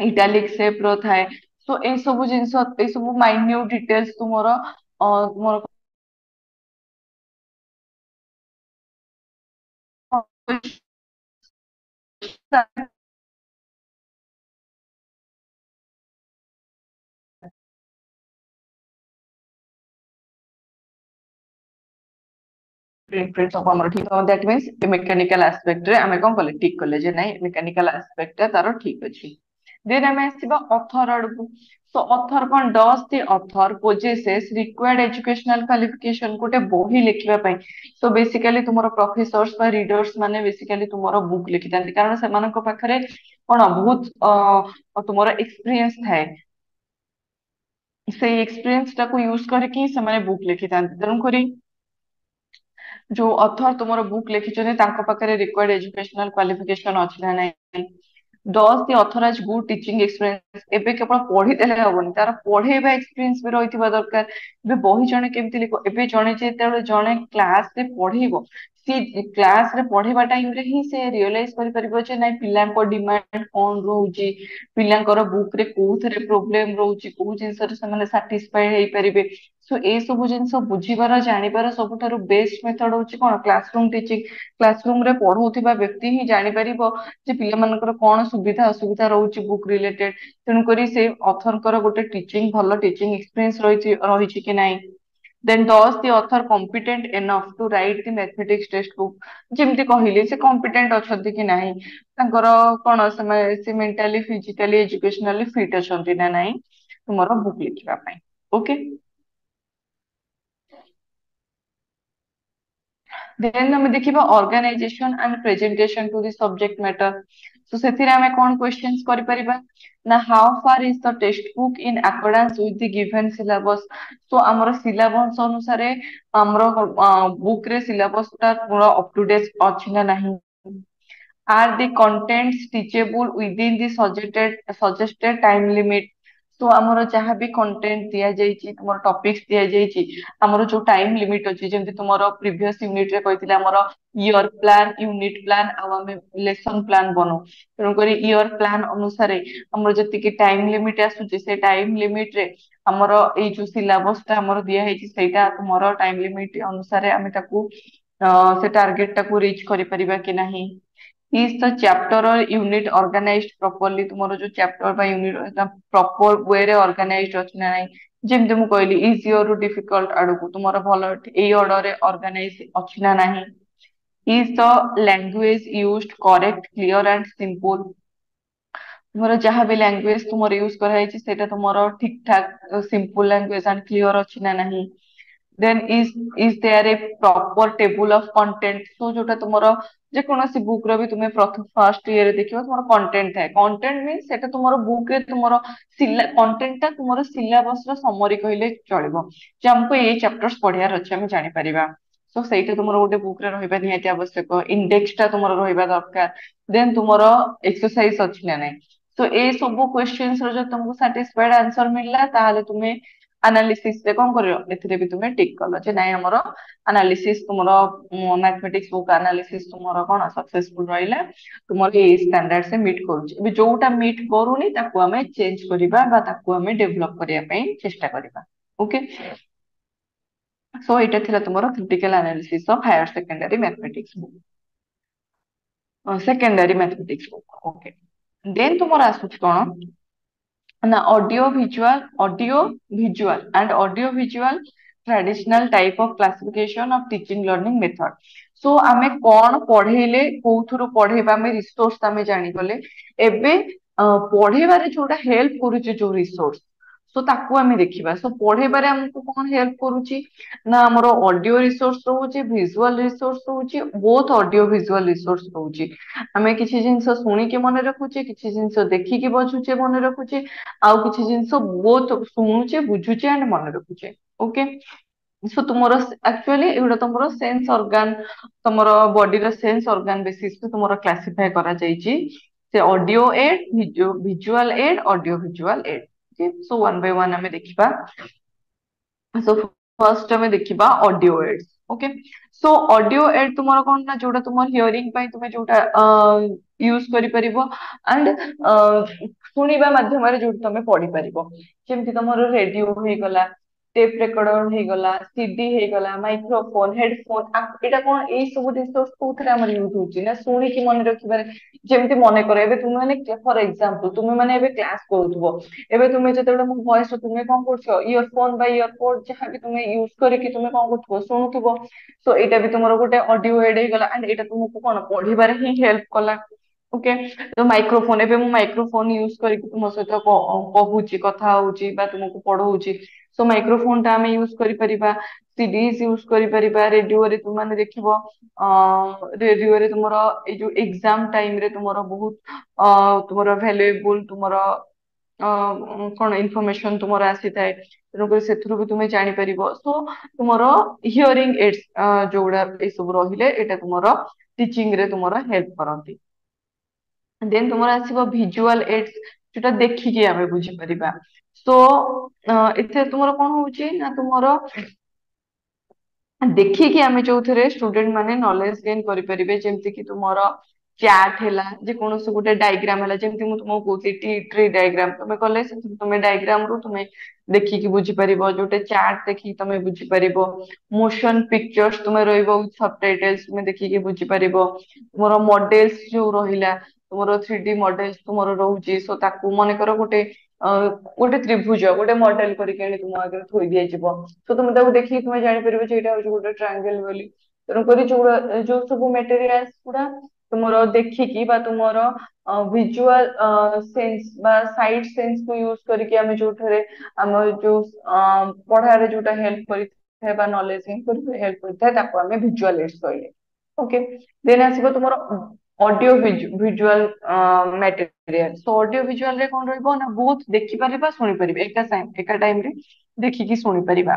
ଇଟାଲିକ ସେପ ର ଥାଏ ସୋ ଏଇ ସବୁ ଜିନିଷ ଏଇ ସବୁ ମାଇନ୍ୟୁଟ ଡିଟେଲ୍ସ ତୁମର प्रिंट प्रिंट सब हमर ठीक हो दैट मींस मेकानिकल एस्पेक्ट रे हमें कोन कले ठीक कले जे नहीं मेकानिकल एस्पेक्ट तारो ठीक अछि देन हमें आसीबा ऑथर अडकु सो ऑथर कोन does the author possesses required educational qualification कोटे बही लिखिबा पई सो बेसिकली तुमरो प्रोफेसर्स बा रीडर्स माने बेसिकली तुमरो बुक लिखितांती कारण से मानको पाखरे कोन बहुत तुमरो एक्सपीरियंस थाए से एक्सपीरियंस टाको यूज करके से माने बुक लिखितांती तेनु करी जो ऑथर तुमरो बुक लिखिछने तांको पाखरे रिक्वायर्ड एजुकेशनल क्वालिफिकेशन अछि ना नाही does the author has good teaching experience एबे केवल पढ़ी देले हबनी तार पढ़ेबा एक्सपीरियंस भी रहिथिबा दरकार एबे बही जणे केमति लिखो एबे जणे जेतेबेले जणे क्लास रे पढ़ेबो सी क्लास रे पढ़ेबा टाइम रे ही से रियलाइज करि परिबो जे नाही पिलांको डिमांड कोन रहउची पिलांकर बुक रे कोउथरे प्रॉब्लम रहउची को जिंस रे से सैटिस्फाई हेई परिबे सो ए सब जिंस बुझीबार जानिबार सबठारु बेस्ट मेथड होची कोन क्लासरूम टीचिंग क्लासरूम रे पढ़ौथिबा व्यक्ति ही जानि परिबो जे पिला मानकर कोन सुविधा असुविधा रहउची बुक रिलेटेड तेनु करी से ऑथर कर गोटे टीचिंग भलो टीचिंग एक्सपीरियंस रहिछि कि नाही then does the author competent enough to write the mathematics textbook ଯେମିତି କହିଲି ସେ competent ଅଛନ୍ତି କି ନାହିଁ ତାଙ୍କର କଣ ସେ mentally physically educationally fit ଅଛନ୍ତି ନା ନାହିଁ ତୁମର ବୁକ୍ ଲେଖିବା ପାଇଁ ଓକେ then ଆମେ ଦେଖିବା organization and presentation to the subject matter so ସେଥିରେ ଆମେ କଣ questions କରିପାରିବା ନା how far is the textbook in accordance with the given syllabus so ଆମର syllabus ଅନୁସାରେ ଆମର book ରେ syllabus ଟା ପୁରା up to date ଅଛି ନା ନାହିଁ are the contents teachable within the suggested time limit तो ଆମର ଯାହା ବି कंटेंट दिया जायछि तुमर टॉपिक्स दिया जायछि ଆମର जो टाइम लिमिट अछि जेमति तुमर प्रीवियस यूनिट रे कहितले हमर ईयर प्लान यूनिट प्लान आ हम लेसन प्लान बनो तेनु करी ईयर प्लान अनुसारे हमर जति कि टाइम लिमिट आसुछि से टाइम लिमिट रे हमर ए जो सिलेबस ता हमर दिया हेछि सेटा तुमर टाइम लिमिट अनुसारे हम ताकू से टारगेट टाकू रीच करि परिबा कि नाही is the chapter or unit organized properly तुम्हारो जो chapter बा unit proper way रे organized अछि ना नाही जेमते मु कहली easy or difficult आडको तुम्हारा भलो ए order रे organize अछि ना नाही is the language used correct clear and simple तुमर जहाँ भी लैंग्वेज तुमर यूज कराई सेटा तुमर ठीक ठाक सिंपल लैंग्वेज एंड क्लियर अच्छी ना नहीं। Then is there a proper table of content. तो जोटा तुमरो जे कोनोसी बुक रो भी तुमे प्रथम फर्स्ट ईयर देखिबो तुमरो कंटेंट है। कंटेंट मींस सेटा तुमरो बुक रे तुमरो कंटेंट ता तुमरो सिलेबस रो समरी कहले चलिबो जे हमको ए चैप्टर्स पढियार अछि हम जानि परिबा। सो सेटा तुमरो गोटे बुक रे रहिबा निहाती आवश्यक। इंडेक्स टा तुमरो रहिबा दरकार। देन तुमरो एक्सरसाइज अछि ना नै। सो ए सब क्वेश्चंस रो जो तुमको सैटिस्फाइड आंसर मिलला ताहाले तुमे एनालिसिस रे कोन करियो एथिरे भी तुमे टिक कलो जे नाइ हमरो एनालिसिस तुमरो मैथमेटिक्स बुक एनालिसिस तुमरो कोन सक्सेसफुल रहिला तुमरो ए स्टैंडर्ड से मीट करूची। एबे जोटा मीट करूनी ताकू हमें चेंज करिबा बा ताकू हमें डेवलप करिया पई चेष्टा करिबा। ओके सो एटा थिला तुमरो critical analysis of higher secondary mathematics book secondary mathematics book. Okay then तुमरो आसुच कोन ना audio visual audio visual traditional type of classification of teaching learning method. So आमे कौन पढ़ेले कोथुरु पढ़ेबा आमे रिसोर्स आमे जानि गले एबे पढ़ेबारे जोटा हेल्प करूची जो रिसोर्स सो ताकू आमे देखिबा। सो पढ़ेबारे हमको कौन हेल्प करूची ना हमरो ऑडियो रिसोर्स रहूची विजुअल रिसोर्स रहूची बोथ ऑडियो विजुअल रिसोर्स रहूची। आमे किछि जिंस सुनी के मने रखुचे किछि जिंस देखि के बजुचे मने रखुचे आउ किछि जिंस बोथ सुनुचे बुझुचे एंड मने रखुचे। ओके सो तुमरो एक्चुअली एटा तुमरो सेंस ऑर्गन तुमरो बॉडी रो सेंस ऑर्गन बेसिस पे तुमरो क्लासिफाई करा जाईची से audio aid visual aid audio visual aid. Okay so one by one हमें देखिबा। सो फर्स्ट हमें देखिबा audio aids. Okay so audio aid तुमरो कोन ना जोटा तुमर हियरिंग पई तुमे जोटा यूज करि परिबो एंड सुनिबा माध्यम रे जोटा तुमे पढ़ी परिबो जेमति तुमरो रेडियो होई गला टेप रेकॉर्डर हे गला सीडी हे गला माइक्रोफोन हेडफोन एटा कोन ए सब रिसोर्स कोथरे हमर यूज होची ना सुनी की मन रखिबारे जेमति मने करे एबे तुमे माने फॉर एग्जांपल तुमे माने एबे क्लास करूथबो एबे तुमे जेतेबेले मो वॉइस तुमे कोन करछो ईयरफोन बा ईयरपोड जहां भी तुमे यूज करे कि तुमे कोन करथबो सुनुथबो। सो एटा भी तुमरो गोटे ऑडियो एड हे गला एंड एटा तुमको कोन पढ़िबारे ही हेल्प कला। ओके तो माइक्रोफोन एबे मु माइक्रोफोन यूज करी तुम सहित कहूची कथा होची बा तुमको पढ़ौची सो माइक्रोफोन टा हमें यूज करि परिबा सीडीज यूज करि परिबा रेडियो रे तुम माने देखिबो रेडियो रे तुमरो ए जो एग्जाम टाइम रे तुमरो बहुत तुमरो वैल्यूएबल तुमरो कोन इन्फॉर्मेशन तुमरो आसी थाए तेणुकर सेथुरु भी तुमे जानि परिबो। सो तुमरो हियरिंग एड्स जोड़ा ए सब रहिले एटा तुमरो टीचिंग रे तुमरो हेल्प करंती। देन तुमरो आसीबो विजुअल एड्स जोटा देखिकी आमे बुझी परिबा। सो एथे तुमरो कोन होउची ना तुमरो देखिकी आमे जोथरे स्टूडेंट माने नॉलेज गेन करि परिबे जेमति कि तुमरो चैट हैला जे कोनोसे गुटे डायग्राम हैला जेमति मु तुमको कहूती ट्री डायग्राम तुमे कले तुमे डायग्राम रू तुमे देखिकी बुझी परिबो जोटे चार्ट देखि तुमे बुझी परिबो मोशन पिक्चर्स तुमे रहइबो विथ सबटाइटल्स तुमे देखिकी बुझी परिबो तुमरो मॉडल्स जो रहिला तुमरो 3D मॉडल्स तुमरो रहउची सो ताकू मने करो गोटे त्रिभुज गोटे मॉडल करके आनी तुम आगे थोई दिया जिवो तो तुम ताको देखि तुम जानि परिबो जे एटा होची गोटे ट्रायंगल बोली तेणु करी जो सब मटेरियल्स गुडा तुमरो देखिकी बा तुमरो विजुअल सेंस बा साइड सेंस को यूज करके आमे जोठरे हम जो पढ़ारे जोटा हेल्प करि थे बा नॉलेज गेन करि हेल्प करि थे ताको आमे विजुअल एड्स कहले। ओके देन आसीबो तुमरो audio visual material so audio visual रे कोन रहइबो ना बहुत देखि परिबा सुनि परिबा एका टाइम रे देखिकी सुनि परिबा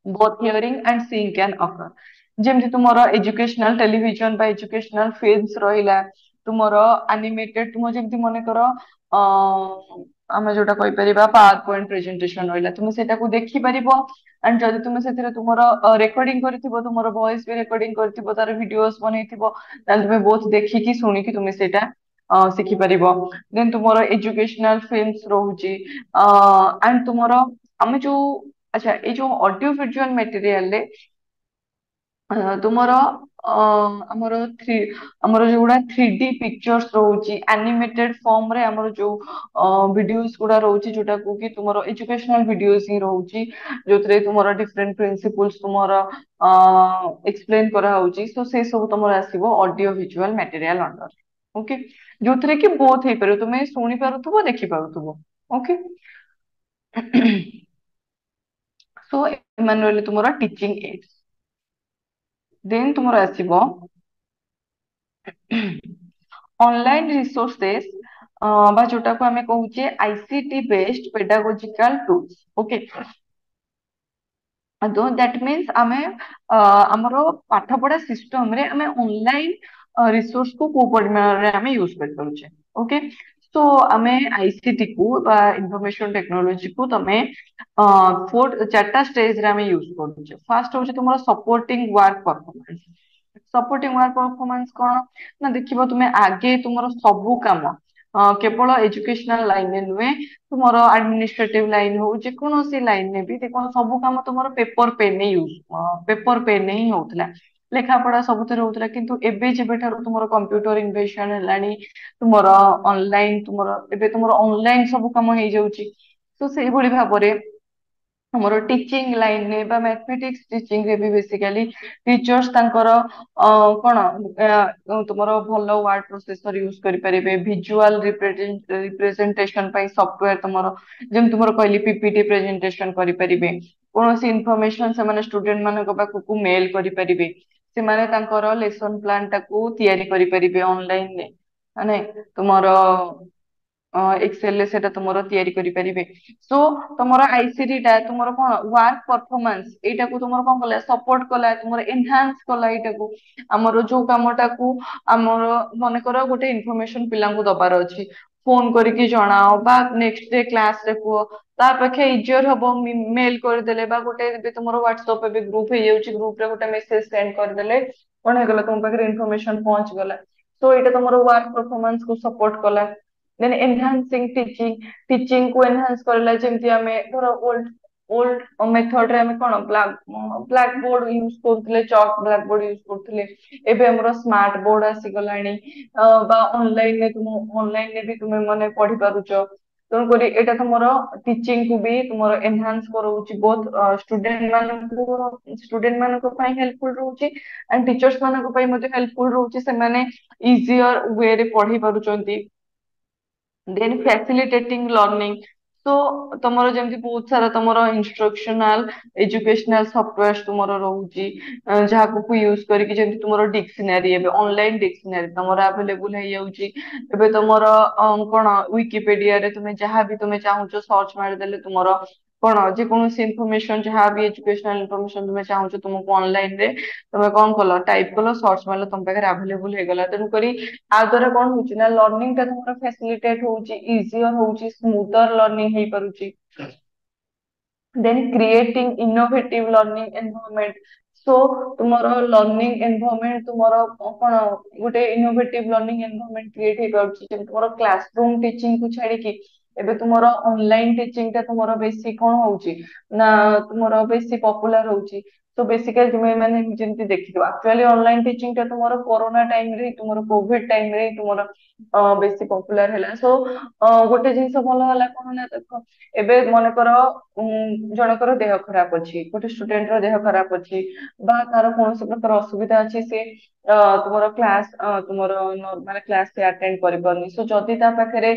both hearing and seeing can occur जेमति तुमरो एजुकेशनल टेलीविजन बा एजुकेशनल फिल्म्स रहिला तुमरो एनिमेटेड तुम जेमति मने करो आमे जोटा कहि परिबा पावर पॉइंट प्रेजेंटेशन रहिला तुम सेटा को देखि परिबो एंड जदि तुम सेथिरे तुमरो रेकॉर्डिंग करथिबो तुमरो वॉइस भी रेकॉर्डिंग करथिबो तार वीडियोस बनैथिबो ताले तुमे बहुत देखिकी सुनिकी तुमे सेटा शिखि परिबो। देन तुमरो एजुकेशनल फिल्म्स रहउची एंड तुमरो आमे जो अच्छा ए जो ऑडियो विजुअल मटेरियल ले तुमरो हमरो थ्री हमरो जोड़ा 3D पिक्चर्स रहउची एनिमेटेड फॉर्म रे हमरो जो वीडियोस गुडा रहउची जोटा को कि तुमरो एजुकेशनल वीडियोस ही रहउची जोतरे तुमरो डिफरेंट प्रिंसिपल्स तुमरो एक्सप्लेन करा होउची सो से सब तुमरो आसीबो audio visual material under. Okay, जो कि बोथ हो पार, तुम शुणी पारुथबो देखि पारुथबो। ओके। सो एमान रहले तुमरा टीचिंग एड्स। देन तुमरा आसीबो ऑनलाइन रिसोर्सेस, बा जोटा को हमें कहूचे ICT based pedagogical tools. Okay, तो दैट मीन्स आमे हमरो पाठ पढ़ा सिस्टम रे आमे ऑनलाइन रिसोर्स को को परिमाण रे आमे यूज कर पारुचे। ओके, सो आमे आईसीटी को बा इंफॉर्मेशन टेक्नोलॉजी को तमे फोर चारटा स्टेज रे आमे यूज करूचे। फर्स्ट होचे तुमरो supporting work performance. Supporting work performance कोन ना देखिबो तुमे आगे तुमरो सबु काम केवल एजुकेशनल लाइन में नुहे, तुमरो एडमिनिस्ट्रेटिव लाइन हो जे कोनोसी लाइन में भी देखो सब काम तुमरो पेपर पेन ने यूज पेपर पेन ही होतला, लेखा पढ़ा सब थरे होतला। किंतु एबे जेबे ठारो तुमरो कंप्यूटर इन्वेंशन हेलानी, तुमरो ऑनलाइन तुमरो एबे तुमरो ऑनलाइन सब काम हे जाउची। तो सेही भली भाबरे हमरो टीचिंग लाइन ने बा मैथमेटिक्स टीचिंग रे भी बेसिकली टीचर्स तांकर कोन तुमरो भलो वर्ड प्रोसेसर यूज करि परिबे, विजुअल रिप्रेजेंटेशन पई सॉफ्टवेयर तुमरो जेम तुमरो कहली पीपीटी प्रेजेंटेशन करि परिबे, कोनोसी इन्फॉर्मेशन से माने स्टूडेंट माने को पाखु को मेल करि परिबे, से माने तांकर लेसन प्लान टाकू तयारी करि परिबे ऑनलाइन ने, माने तुमरो एक्सेल रे सेटा तुमरो तयारी करि परिबे। सो तुमरो आईसीटी टा तुमरो कोन वर्क परफॉर्मेंस एटा को तुमरो कोन कला सपोर्ट कला, तुमरो एनहांस कला एटा को हमरो जो कामटा को हमरो मने करो गोटे इन्फॉर्मेशन पिला को दबार अछि, फोन करके जणाओ बा नेक्स्ट डे क्लास रे को ता पखे इजियर हबो मेल कर देले बा गोटे बे तुमरो व्हाट्सएप पे ग्रुप हे जाउची, ग्रुप रे गोटे मेसेज सेंड कर देले कोन हे गला तुम पाखे इन्फॉर्मेशन पहुंच गला। सो एटा तुमरो वर्क परफॉर्मेंस को सपोर्ट कला। देन एनहांसिंग टीचिंग, टीचिंग को एनहांस करला जेमति हमें धरो ओल्ड ओल्ड मेथड रे हमें कोन ब्लैक बोर्ड यूज करथले, चॉक ब्लैक बोर्ड यूज करथले, एबे हमरो स्मार्ट बोर्ड आसी गलानी, बा ऑनलाइन ने तुम ऑनलाइन ने भी तुम माने पढ़ी पारुचो। तेणु करी एटा तुमरो टीचिंग को भी तुमरो एनहांस करउची, बोथ स्टूडेंट मान को पई हेल्पफुल रहउची एंड टीचर्स मान को पई मते हेल्पफुल रहउची, से माने इजियर वे रे पढ़ी पारुचंती। देन फैसिलिटेटिंग लर्निंग, तो तुमरो जेमति बहुत सारा तुमरो इंस्ट्रक्शनल एजुकेशनल सॉफ्टवेयर तुमरो रहउची, जहा को यूज करके जेमति तुमरो डिक्शनरी एबे ऑनलाइन डिक्शनरी तुमरो अवेलेबल हे जाउची। एबे तुमरो कोन विकिपीडिया रे तुमे जहा भी तुमे चाहुचो सर्च मार देले तुमरो कोन जे कोनोसी इन्फॉर्मेशन जहा भी एजुकेशनल इन्फॉर्मेशन तुमे चाहुचो तुमको ऑनलाइन रे तुमे कोन कलो टाइप कलो सर्च मारलो तुम पाखे अवेलेबल हे गला। तेणु करी आ द्वारा कौन होची ना लर्निंग टा तुमरा फैसिलिटेट होची, इजियर होची, स्मूथर लर्निंग हे पारुची। Then creating innovative learning environment, so तुमरो लर्निंग एनवायरनमेंट तुमरो कोन गोटे इनोवेटिव लर्निंग एनवायरनमेंट क्रिएट हे पारुची। जेम तुमरो क्लासरूम टीचिंग को छाड़ी की एबे तुमरो ऑनलाइन टीचिंग टा तुमरो बेसी कोन होची ना तुमरो बेसी पॉपुलर होची। तो बेसिकली तुम मैंने जेमती देखियो एक्चुअली ऑनलाइन टीचिंग टा तुमरो कोरोना टाइम रे तुमरो कोविड टाइम रे तुमरो बेसी पॉपुलर हैला। सो गोटे जिंस भलो होला कोन ना देखो एबे मन करो जनकर देह खराब अछि, गोटे स्टूडेंट रो देह खराब अछि बा तार कोनोसी प्रकार असुविधा अछि, से तुमरो क्लास तुमरो नॉर्मल क्लास से अटेंड करि परनी। सो जदी ता पाखरे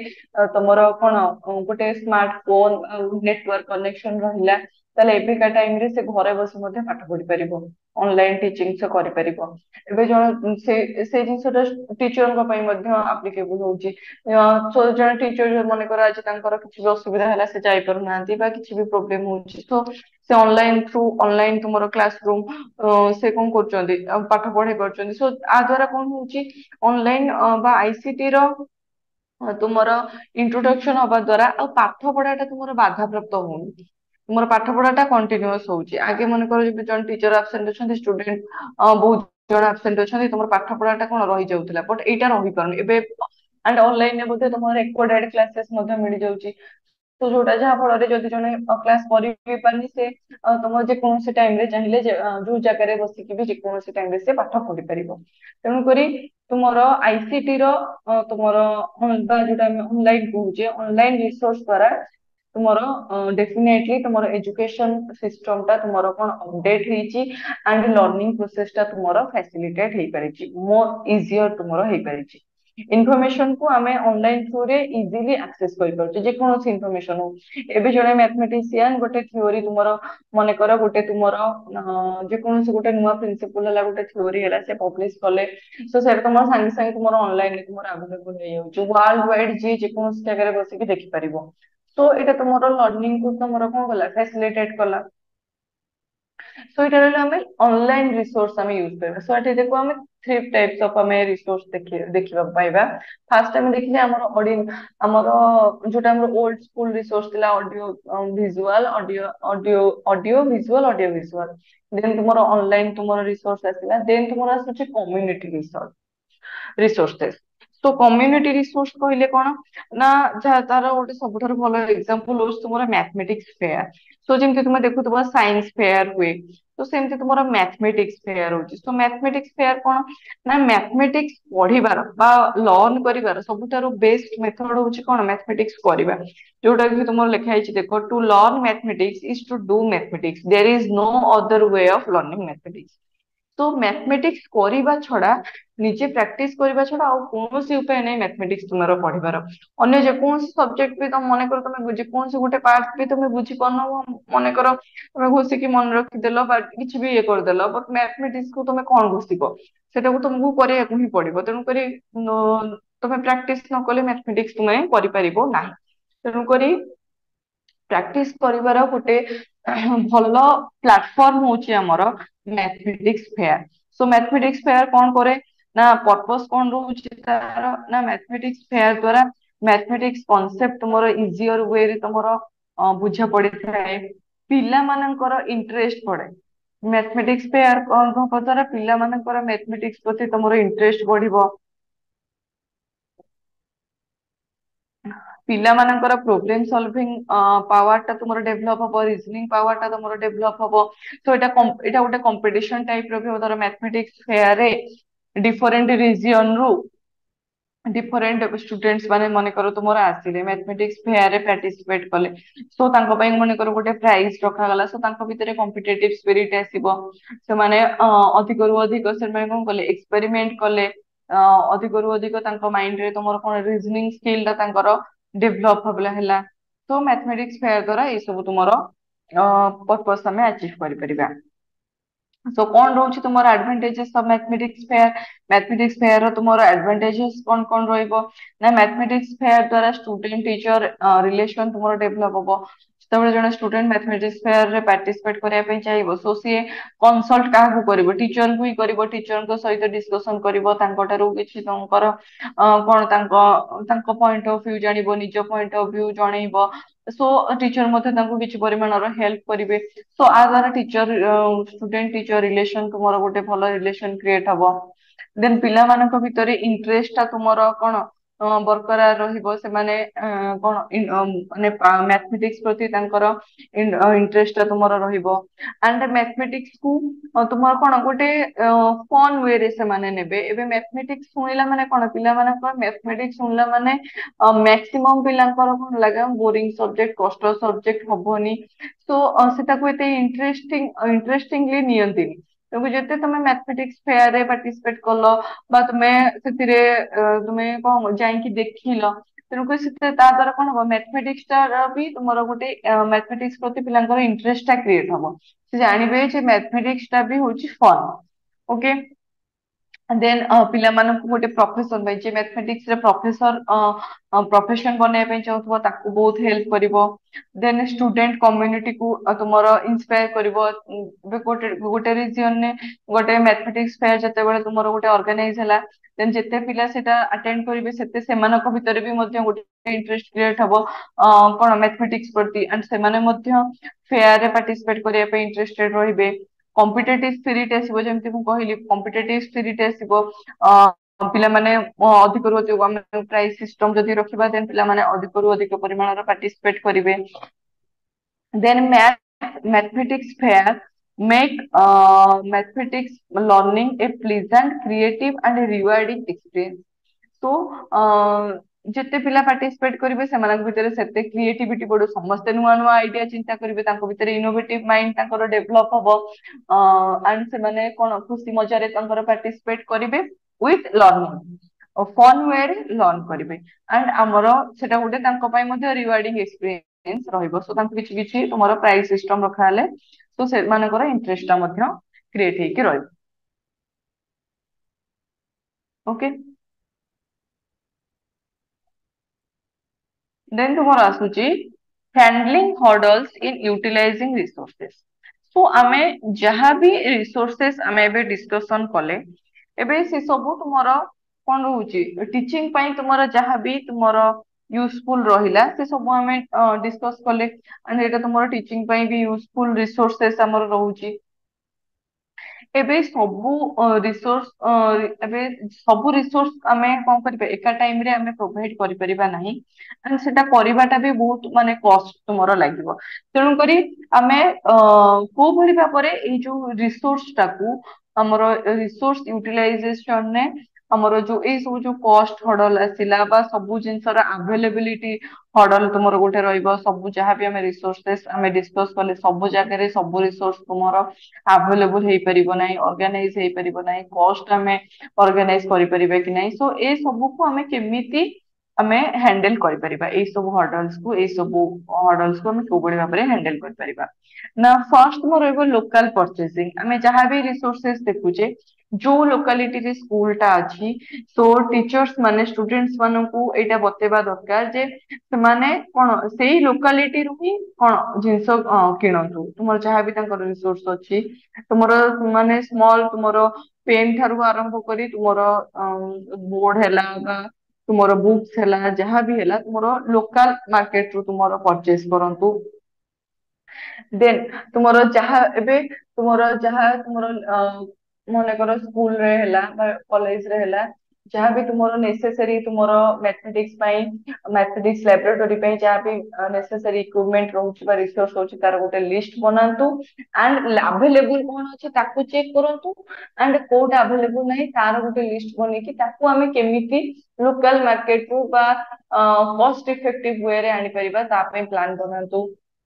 तुमरो कोन गोटे स्मार्टफोन नेटवर्क कनेक्शन रहिला ताले एबिका टाइम रे से घरे बसी मध्ये पाठ पढ़ी परिबो, ऑनलाइन टीचिंग से करि परिबो। एबे जण से जिंसटा टीचर को पई मध्ये एप्लीकेबल होची। सो जण टीचर मने कर आज तांकर किछि भी असुविधा हला से जाई पर नांती बा किछि भी प्रॉब्लम होची, तो से ऑनलाइन थ्रू ऑनलाइन तुमरो क्लासरूम से कोन करचंदी पाठ पढ़े परचंदी। सो आ द्वारा कोन होची ऑनलाइन बा आईसीटी रो तुमरो इंट्रोडक्शन हवा द्वारा आ पाठ पढ़ाटा तुमरो बाधा प्राप्त होउनी, तुमरो पाठ पढ़ाटा कंटिन्यूअस होउची। आगे मन करो जे जन टीचर एब्सेंट अछंती स्टूडेंट बहुत जन एब्सेंट अछंती तुमरो पाठ पढ़ाटा कोन रहि जाउतला, बट एटा रहि परनी एबे एंड ऑनलाइन ने बोथे तुमरो रिकॉर्डेड क्लासेस मध्ये मिल जाउची। तो जोटा जहा फल जदि जने क्लास करि भी पारनी से तुम जे कोनोसी टाइम रे चाहिले जो जगह रे बसी कि भी जे कोनोसी टाइम रे से पाठ पढ़ी परिबो। तेणु करी तुमरो आईसीटी रो तुमरो बा जोटा हम ऑनलाइन कहूचे ऑनलाइन रिसोर्स द्वारा तुमरो डेफिनेटली तुमरो एजुकेशन सिस्टम टा तुमरो कोन अपडेट हेची एंड लर्निंग प्रोसेस टा तुमरो फैसिलिटेट हे परिची, मोर इजियर तुमरो हे परिची। इनफॉरमेशन को आमे ऑनलाइन थ्रू रे इजीली एक्सेस करि पारछे जे कोनोसी इनफॉरमेशन हो एबे जणे मैथमेटिशियन गोटे थ्योरी तुमरो मने कर गोटे तुमरो जे कोनोसी गोटे नुवा प्रिंसिपल हला गोटे थ्योरी हला से पब्लिश कले सो सेटा तुमरो संगे संगे तुमरो ऑनलाइन तुमरो अवेलेबल हे जाउ वर्ल्ड वाइड जे कोनोसी जगह रे बसी के देखि परिबो सो एटा तुमरो लर्निंग को तुमरो कोन कला फैसिलिटेट कला सो इटा रहले हमें ऑनलाइन रिसोर्स हमें यूज करबा सो एटा देखो हमें थ्री टाइप्स ऑफ हमें रिसोर्स देखिबा पाइबा फर्स्ट हमें देखले हमरो जोटा हमरो ओल्ड स्कूल रिसोर्स थिला audio visual audio visual audio visual then तुमरो ऑनलाइन तुमरो रिसोर्स आसिला देन तुमरो आसे कम्युनिटी रिसोर्स रिसोर्सेस तो कम्युनिटी रिसोर्स कहले कोन ना जहा तार गोटे सबुठार भलो एग्जांपल होस तुमरो मैथमेटिक्स फेयर सो जेमति तुम देखुतबा साइंस फेयर हुए तो सेमति तुमरो मैथमेटिक्स फेयर होची सो मैथमेटिक्स फेयर कोन ना मैथमेटिक्स पढिबार बा लर्न करिबार सबुठार बेस्ट मेथड होची कोन मैथमेटिक्स करिबा जोटा कि तुमरो लेखा हिची देखो to learn mathematics is to do mathematics there is no other way of learning mathematics तो मैथमेटिक्स करिबा छडा निजे प्रैक्टिस करिबा छडा आ कोनोसी उपाय नै मैथमेटिक्स तुमरो पढिबार अन्य जे कोन सब्जेक्ट भी तुम मने करो तुम जे कोन से गोटे पार्ट भी तुम बुझी पनो मने करो तुम घोसी की मन रखि देलो बा किछि भी ये कर देलो बट मैथमेटिक्स को तुम कोन घोसीबो सेटा को तुमको करे को ही पड़िबो तेनु करी तुम प्रैक्टिस न कले मैथमेटिक्स तुम करि परिबो नाही तेनु करी प्रैक्टिस करिवार गोटे भलो प्लेटफॉर्म होची हमर mathematics fair so mathematics fair कोन करे ना पर्पस कोन रहउची तार ना मैथमेटिक्स फेयर द्वारा मैथमेटिक्स कांसेप्ट तुमरो इजियर वे रे तुमरो बुझा पड़ी थाए पिला मानकर इंटरेस्ट पड़े मैथमेटिक्स फेयर कोन द्वारा पिला मानकर मैथमेटिक्स प्रति तुमरो इंटरेस्ट बढ़िबो पिला मानकर प्रॉब्लम सॉल्विंग पावर टा तुमरो डेवलप हबो रीजनिंग पावर टा तुमरो डेवलप हबो तो एटा गोटे कंपटीशन टाइप रो भी होदर मैथमेटिक्स फेयर रे डिफरेंट रीजन रू डिफरेंट स्टूडेंट्स माने मने करो तुमरो आसिले मैथमेटिक्स फेयर रे पार्टिसिपेट कले सो तांको पई मने करो गोटे प्राइज रखा गला सो तांको भितरे कॉम्पिटिटिव स्पिरिट आसीबो से माने अधिक रु अधिक से माने कोन कले एक्सपेरिमेंट कले अधिक रु अधिक तांको माइंड रे तुमरो कोन रीजनिंग स्किल दा तांकर डेवलप हबला हैला तो मैथमेटिक्स फेयर द्वारा ए सब तुमरो पर्पस हमें अचीव करि परिबा सो कौन रोचे तुम्हारा एडवांटेजेस ऑफ मैथमेटिक्स फेयर रो तुम्हारा एडवांटेजेस कौन कौन रहइबो ना मैथमेटिक्स फेयर द्वारा स्टूडेंट टीचर रिलेशन तुम्हारा डेवलप होबो तबले जने स्टूडेंट मैथमेटिक्स फेयर रे पार्टिसिपेट करिया पे चाहिबो सो सी कंसल्ट काहा को करिवो टीचर को ही करिवो टीचर को सहित डिस्कशन करिवो तांको टारू किछि तंकर कोन तांको पॉइंट ऑफ व्यू जानिबो निज पॉइंट ऑफ व्यू जणैबो सो टीचर मते तांको किछि परिमाण रो हेल्प करिवे सो आ द्वारा टीचर स्टूडेंट टीचर रिलेशन तुमरो गोटे भलो रिलेशन क्रिएट हबो देन पिला मानक भितरे इंटरेस्ट ता तुमरो कोन बरकरार रहिबो से माने कोन माने मैथमेटिक्स प्रति तांकर इंटरेस्ट ता तुमरो रहिबो एंड मैथमेटिक्स को तुमरो कोन गोटे फन वे रे से माने नेबे एबे मैथमेटिक्स सुनिला माने कोन पिला मानक मैथमेटिक्स सुनिला माने मैक्सिमम पिलांकर कोन लागा बोरिंग सब्जेक्ट कष्ट सब्जेक्ट हबोनी सो सेटा को एते इंटरेस्टिंगली नियंतिनी तो जते तुम मैथमेटिक्स फेयर रे पार्टिसिपेट कलो बा तुमे सेतिरे तुमे कोन जाई देखिलो तेणुक से द्वारा कौन हम मैथमेटिक्स भी तुम गोटे मैथमेटिक्स प्रति पिलांकर इंटरेस्ट क्रिएट हम से जानवे मैथमेटिक्स भी हूँ फन ओके देन पिला मानक गोटे प्रोफेशन भाई जे मैथमेटिक्स रे प्रोफेसर प्रोफेशन बनैया पे चाहथबो ताको बहुत हेल्प करिवो देन स्टूडेंट कम्युनिटी को तुमरो इंस्पायर करिवो गोटे गोटे रीजन ने गोटे मैथमेटिक्स फेयर जते बेले तुमरो गोटे ऑर्गेनाइज हला देन जते पिला सेटा अटेंड करिवे सेते सेमानक भितरे भी मध्ये गोटे इंटरेस्ट क्रिएट हबो कोन मैथमेटिक्स प्रति एंड सेमाने मध्ये फेयर रे पार्टिसिपेट करिया पे इंटरेस्टेड रहिबे कॉम्पिटिटिव स्पिरिट आसीबो जेमति मु कहली कॉम्पिटिटिव स्पिरिट आसीबो पिला माने अधिक रु अधिक हम प्राइस सिस्टम जदि रखिबा देन पिला माने अधिक रु अधिक परिमाण रो पार्टिसिपेट करिवे then mathematics fair make mathematics learning a pleasant creative and rewarding experience so जिते पिला पार्टिसिपेट करिवे सेमानक भितरे सेते क्रिएटिविटी बडो समस्त नुवा नुवा आइडिया चिंता करिवे तांको भितरे इनोवेटिव माइंड तांकर डेवलप हबो एंड से माने कोन खुशी मजा रे तांकर पार्टिसिपेट करिवे with learning fun way learn करेंगे एंड आमर सेटा गोटे रिवार्डिंग एक्सपीरियंस रहिबो सो तांको किछि किछि तुमरो प्राइस सिस्टम रखा हले सो से मानकर इंटरेस्टटा मध्य क्रिएट हेकि रहइबो ओके देन तुमर आसुची handling hurdles in utilizing resources so आमे जहाँ भी रिसोर्सेस आमे एबे डिस्कशन कले एबे से सब तुमर कोन रहउची टीचिंग पई तुमर जहाँ भी तुमर यूजफुल रहिला से सब आमे डिस्कस कले एंड एटा तुमर टीचिंग पई भी यूजफुल रिसोर्सेस हमर रहउची ଏବେ ସବୁ ରିସୋର୍ସ ଏବେ ସବୁ ରିସୋର୍ସ ଆମେ କଣ କରିବା ଏକା ଟାଇମ ରେ ଆମେ ପ୍ରୋଭାଇଡ କରିପାରିବା ନାହିଁ and ସେଟା କରିବାଟା ବି ବହୁତ ମାନେ କଷ୍ଟ ତୁମର ଲାଗିବ ତେଣୁକରି ଆମେ କୋଉ ଭଳି ଭାବରେ ଏଇ ଯୋଉ ରିସୋର୍ସ ଟାକୁ ଆମର ରିସୋର୍ସ ୟୁଟିଲାଇଜେସନ ରେ ଆମର ଯୋଉ ଏଇ ସବୁ ଯୋଉ କଷ୍ଟ ହଡଲ ଆସିଲା ବା ସବୁ ଜିନିଷର ଆଭେଲେବିଲିଟି ହଡଲ ତୁମର ଗୋଟେ ରହିବ ସବୁ ଯାହାବି ଆମେ ରିସୋର୍ସେସ୍ ଆମେ ଡିସ୍କସ କଲେ ସବୁ ଜାଗାରେ ସବୁ ରିସୋର୍ସ ତୁମର ଆଭେଲେବୁଲ ହେଇପାରିବ ନାହିଁ ଅର୍ଗାନାଇଜ ହେଇପାରିବ ନାହିଁ କଷ୍ଟ ଆମେ ଅର୍ଗାନାଇଜ କରିପାରିବା କି ନାହିଁ ସୋ ଏ ସବୁକୁ ଆମେ କେମିତି ଆମେ ହ୍ୟାଣ୍ଡେଲ କରିପାରିବା ଏଇ ସବୁ ହର୍ଡଲସ କୁ ଆମେ କୋଉଭଳି ଭାବରେ ହ୍ୟାଣ୍ଡେଲ କରିପାରିବା ନା ଫାର୍ଷ୍ଟ ମୋର ରହିବ ଲୋକାଲ ପରଚେସିଂ ଆମେ ଯାହା ବି ରିସୋର୍ସେସ୍ ଦେଖୁଛେ ଯୋଉ ଲୋକାଲିଟିରେ ସ୍କୁଲ ଟା ଅଛି ସୋ ଟିଚର୍ସ ମାନେ ଷ୍ଟୁଡେଣ୍ଟସ ମାନଙ୍କୁ ଏଇଟା ବତେଇବା ଦରକାର ଯେ ସେମାନେ କଣ ସେଇ ଲୋକାଲିଟିରୁ ହିଁ କଣ ଜିନିଷ କିଣନ୍ତୁ ତୁମର ଯାହାବି ତାଙ୍କର ରିସୋର୍ସ ଅଛି ତୁମର ମାନେ ସ୍ମଲ ତୁମର ପେନ୍ ଠାରୁ ଆରମ୍ଭ କରି ତୁମର ବୋର୍ଡ ହେଲା ବା ତୁମର ବୁକ୍ସ ହେଲା ଯାହାବି ହେଲା ତୁମର ଲୋକାଲ ମାର୍କେଟ ରୁ ତୁମର ପରଚେଜ କରନ୍ତୁ ଦେନ୍ ତୁମର ଯାହା ଏବେ ତୁମର ଯାହା ତୁମର ମନେକର ସ୍କୁଲରେ ହେଲା ବା କଲେଜରେ ହେଲା ଯାହାବି ତୁମର ନେସେସରୀ ତୁମର ମ୍ୟାଥମେଟିକ୍ସ ପାଇଁ ମ୍ୟାଥମେଟିକ୍ସ ଲାବୋରେଟୋରୀ ପାଇଁ ଯାହାବି ନେସେସରୀ ଇକୁଇପମେଣ୍ଟ ରହୁଛି ବା ରିସୋର୍ସ ରହୁଛି ତାର ଗୋଟେ ଲିଷ୍ଟ ବନାନ୍ତୁ ଆଣ୍ଡ ଆଭେଲେବୁଲ କଣ ଅଛି ତାକୁ ଚେକ୍ କରନ୍ତୁ ଆଣ୍ଡ କୋଉଟା ଆଭେଲେବୁଲ ନାହିଁ ତାର ଗୋଟେ ଲିଷ୍ଟ ବନେଇକି ତାକୁ ଆମେ କେମିତି ଲୋକାଲ ମାର୍କେଟ ରୁ ବା କଷ୍ଟ ଇଫେକ୍ଟିଭ ୱେ ରେ ଆଣିପାରିବା ତା ପାଇଁ ପ୍ଲାନ ବନାନ୍ତୁ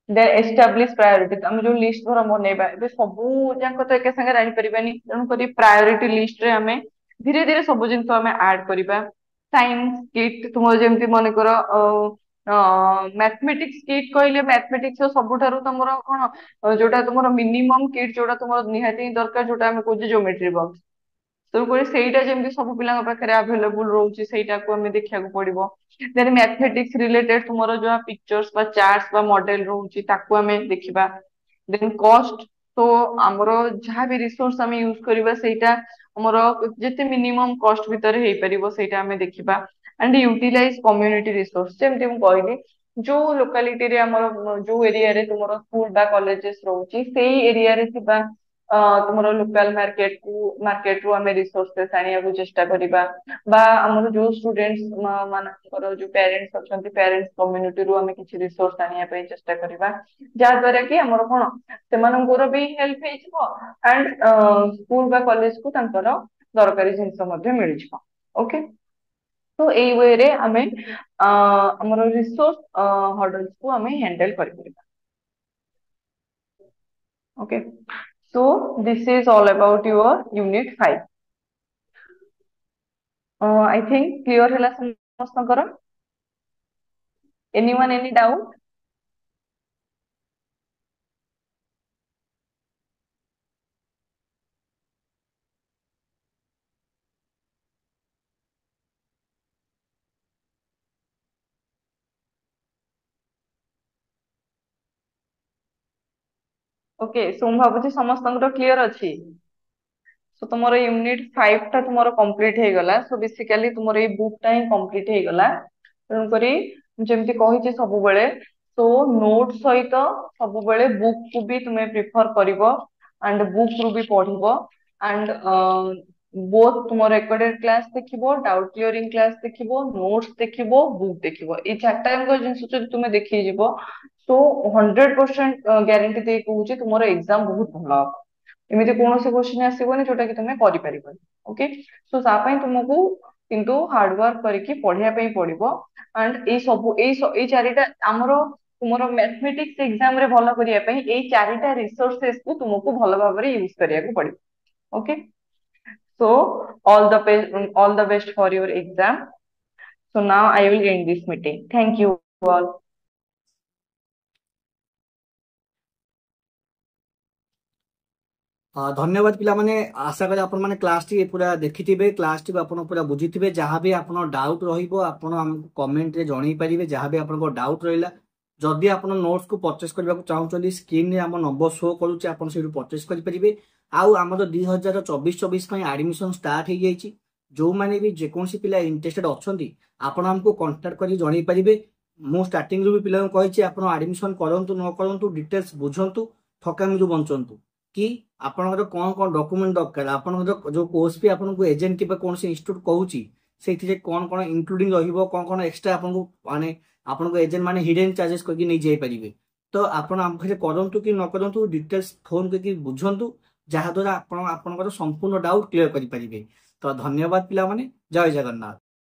ଦେନ୍ ଏଷ୍ଟାବ୍ଲିଶ ପ୍ରାୟୋରିଟି ଆମେ ଯୋଉ ଲିଷ୍ଟ ଧର ବନେଇବା ଏବେ ସବୁ ଯାକ ତ ଏକା ସାଙ୍ଗରେ ଆଣିପାରିବାନି ତେଣୁକରି ପ୍ରାୟୋରିଟି ଲିଷ୍ଟରେ ଆମେ ଧୀରେ ଧୀରେ ସବୁ ଜିନିଷ ଆମେ ଆଡ କରିବା ସାଇନ୍ସ କିଟ୍ ତୁମର ଯେମିତି ମନେକର ମ୍ୟାଥମେଟିକ୍ସ କିଟ୍ କହିଲେ ମ୍ୟାଥମେଟିକ୍ସ ସବୁଠାରୁ ତମର କଣ ଯୋଉଟା ତୁମର ମିନିମମ କିଟ୍ ଯୋଉଟା ତୁମର ନିହାତି ଦରକାର ଯୋଉଟା ଆମେ କହୁଛେ ଜିଓମେଟ୍ରି ବକ୍ସ ତେଣୁକରି ସେଇଟା ଯେମିତି ସବୁ ପିଲାଙ୍କ ପାଖରେ ଆଭେଲେବୁଲ ରହୁଛି ସେଇଟାକୁ ଆମେ ଦେଖିବାକୁ ପଡିବ ଦେନ୍ ମ୍ୟାଥମେଟିକ୍ସ ରିଲେଟେଡ ତୁମର ଯାହା ପିକ୍ଚର୍ସ ବା ଚାର୍ଟ ବା ମଡେଲ ରହୁଛି ତାକୁ ଆମେ ଦେଖିବା ଦେନ୍ କଷ୍ଟ ତ ଆମର ଯାହା ବି ରିସୋର୍ସ ଆମେ ୟୁଜ କରିବା ସେଇଟା ଆମର ଯେତେ ମିନିମମ କଷ୍ଟ ଭିତରେ ହେଇପାରିବ ସେଇଟା ଆମେ ଦେଖିବା ଆଣ୍ଡ ୟୁଟିଲାଇଜ କମ୍ୟୁନିଟି ରିସୋର୍ସ ଯେମିତି ମୁଁ କହିଲି ଯୋଉ ଲୋକାଲିଟିରେ ଆମର ଯୋଉ ଏରିଆରେ ତୁମର ସ୍କୁଲ ବା କଲେଜେସ୍ ରହୁଛି ସେଇ ଏରିଆରେ ଥିବା ତୁମର ଲୋକାଲ ମାର୍କେଟ ରୁ ଆମେ ରିସୋର୍ସେସ୍ ଆଣିବାକୁ ଚେଷ୍ଟା କରିବା ବା ଆମର ଯୋଉ ଷ୍ଟୁଡେଣ୍ଟସ ମାନଙ୍କର ଯୋଉ ପ୍ୟାରେଣ୍ଟସ ଅଛନ୍ତି ପ୍ୟାରେଣ୍ଟସ କମ୍ୟୁନିଟିରୁ ଆମେ କିଛି ରିସୋର୍ସ ଆଣିବା ପାଇଁ ଚେଷ୍ଟା କରିବା ଯାହା ଦ୍ଵାରା କି ଆମର କଣ ସେମାନଙ୍କର ବି ହେଲ୍ପ ହେଇଯିବ ଆଣ୍ଡ ସ୍କୁଲ ବା କଲେଜ କୁ ତାଙ୍କର ଦରକାରୀ ଜିନିଷ ମଧ୍ୟ ମିଳିଯିବ ଓକେ ତ ଏଇ ୱେରେ ଆମେ ଆମର ରିସୋର୍ସ ହର୍ଡଲ୍ସ କୁ ଆମେ ହ୍ୟାଣ୍ଡେଲ କରିପାରିବା okay so this is all about your unit 5 I think clear ହେଲା ସମସ୍ତଙ୍କର anyone any doubt okay so ମୁଁ ଭାବୁଛି ସମସ୍ତଙ୍କର କ୍ଲିୟର ଅଛି ସୋ ତୁମର ୟୁନିଟ 5 ଟା ତୁମର କମ୍ପ୍ଲିଟ ହେଇଗଲା ସୋ ବେସିକାଲି ତୁମର ଏଇ ବୁକ୍ ଟା ହିଁ କମ୍ପ୍ଲିଟ ହେଇଗଲା ତେଣୁକରି ମୁଁ ଯେମିତି କହିଛି ସବୁବେଳେ ସୋ ନୋଟ ସହିତ ସବୁବେଳେ ବୁକ୍ କୁ ବି ତୁମେ ପ୍ରିଫର କରିବ ଆଣ୍ଡ ବୁକ୍ ରୁ ବି ପଢିବ ଆଣ୍ଡ ବୋଥ ତୁମର ରେକର୍ଡେଡ କ୍ଲାସ ଦେଖିବ ଡାଉଟ କ୍ଲିୟରିଂ କ୍ଲାସ ଦେଖିବ ନୋଟ୍ସ ଦେଖିବ ବୁକ୍ ଦେଖିବ ଏଇ ଚାରିଟା ଯାକ ଜିନିଷ ଯଦି ତୁମେ ଦେଖିଯିବ ସୋ 100% ଗ୍ୟାରେଣ୍ଟି ଦେଇ କହୁଛି ତୁମର ଏକ୍ସାମ ବହୁତ ଭଲ ହବ ଏମିତି କୌଣସି କ୍ୱେଶ୍ଚିନ୍ ଆସିବନି ଯୋଉଟା କି ତମେ କରିପାରିବନି ଓକେ ସୋ ତା ପାଇଁ ତୁମକୁ କିନ୍ତୁ ହାର୍ଡୱାର୍କ କରିକି ପଢିବା ପାଇଁ ପଡିବ ଆଣ୍ଡ ଏଇ ସବୁ ଏଇ ଚାରିଟା ଆମର ତୁମର ମ୍ୟାଥମେଟିକ୍ସ ଏକ୍ସାମ ରେ ଭଲ କରିବା ପାଇଁ ଏଇ ଚାରିଟା ରିସୋର୍ସେସ୍ କୁ ତୁମକୁ ଭଲ ଭାବରେ ୟୁଜ କରିବାକୁ ପଡିବ okay So all the best for your exam. So now I will end this meeting. Thank you all. ଧନ୍ୟବାଦ ପିଲାମାନେ। ଆଶା କରେ ଆପଣ ମାନେ କ୍ଲାସ ଟି ପୁରା ଦେଖିଥିବେ, କ୍ଲାସ ଟି ଆପଣ ପୁରା ବୁଝିଥିବେ। ଯାହା ବି ଆପଣ ଡାଉଟ୍ ରହିବ ଆପଣ ଆମକୁ କମେଣ୍ଟ ରେ ଜଣେଇ ପାରିବେ, ଯାହା ବି ଆପଣଙ୍କ ଡାଉଟ୍ ରହିଲା। ଯଦି ଆପଣ ନୋଟ୍ସ କୁ ପରଚେସ୍ କରିବାକୁ ଚାହୁଁଛନ୍ତି, ସ୍କ୍ରିନରେ ଆମ ନମ୍ବର ଶୋ କରୁଛି, ଆପଣ ସେଇଠୁ ପରଚେସ୍ କରିପାରିବେ। ଆଉ ଆମର 2024-25 ପାଇଁ ଆଡମିସନ ଷ୍ଟାର୍ଟ ହେଇଯାଇଛି। ଯୋଉମାନେ ବି ଯେକୌଣସି ପିଲା ଇଣ୍ଟରେଷ୍ଟେଡ ଅଛନ୍ତି ଆପଣ ଆମକୁ କଣ୍ଟାକ୍ଟ କରି ଜଣେଇ ପାରିବେ। ମୁଁ ଷ୍ଟାର୍ଟିଂରୁ ବି ପିଲାଙ୍କୁ କହିଛି ଆପଣ ଆଡମିସନ କରନ୍ତୁ ନ କରନ୍ତୁ, ଡିଟେଲ୍ସ ବୁଝନ୍ତୁ, ଠକାମିରୁ ବଞ୍ଚନ୍ତୁ। କି ଆପଣଙ୍କର କଣ କଣ ଡକୁମେଣ୍ଟ ଦରକାର, ଆପଣଙ୍କର ଯୋଉ କୋର୍ସ ବି ଆପଣଙ୍କୁ ଏଜେଣ୍ଟ କିମ୍ବା କୌଣସି ଇନଷ୍ଟିଚ୍ୟୁଟ କହୁଛି ସେଇଥିରେ କଣ କଣ ଇନକ୍ଲୁଡିଂ ରହିବ, କଣ କଣ ଏକ୍ସଟ୍ରା ଆପଣଙ୍କୁ ମାନେ ଆପଣଙ୍କ ଏଜେଣ୍ଟ ମାନେ ହିଡେନ୍ ଚାର୍ଜେସ୍ କରିକି ନେଇ ଯାଇପାରିବେ। ତ ଆପଣ ଆମ ପାଖରେ କରନ୍ତୁ କି ନ କରନ୍ତୁ, ଡିଟେଲ୍ସ ଫୋନ କରିକି ବୁଝନ୍ତୁ, ଯାହା ଦ୍ୱାରା ଆପଣ ଆପଣଙ୍କର ସମ୍ପୂର୍ଣ୍ଣ ଡାଉଟ୍ କ୍ଲିୟର କରିପାରିବେ। ତ ଧନ୍ୟବାଦ ପିଲାମାନେ, ଜୟ ଜଗନ୍ନାଥ।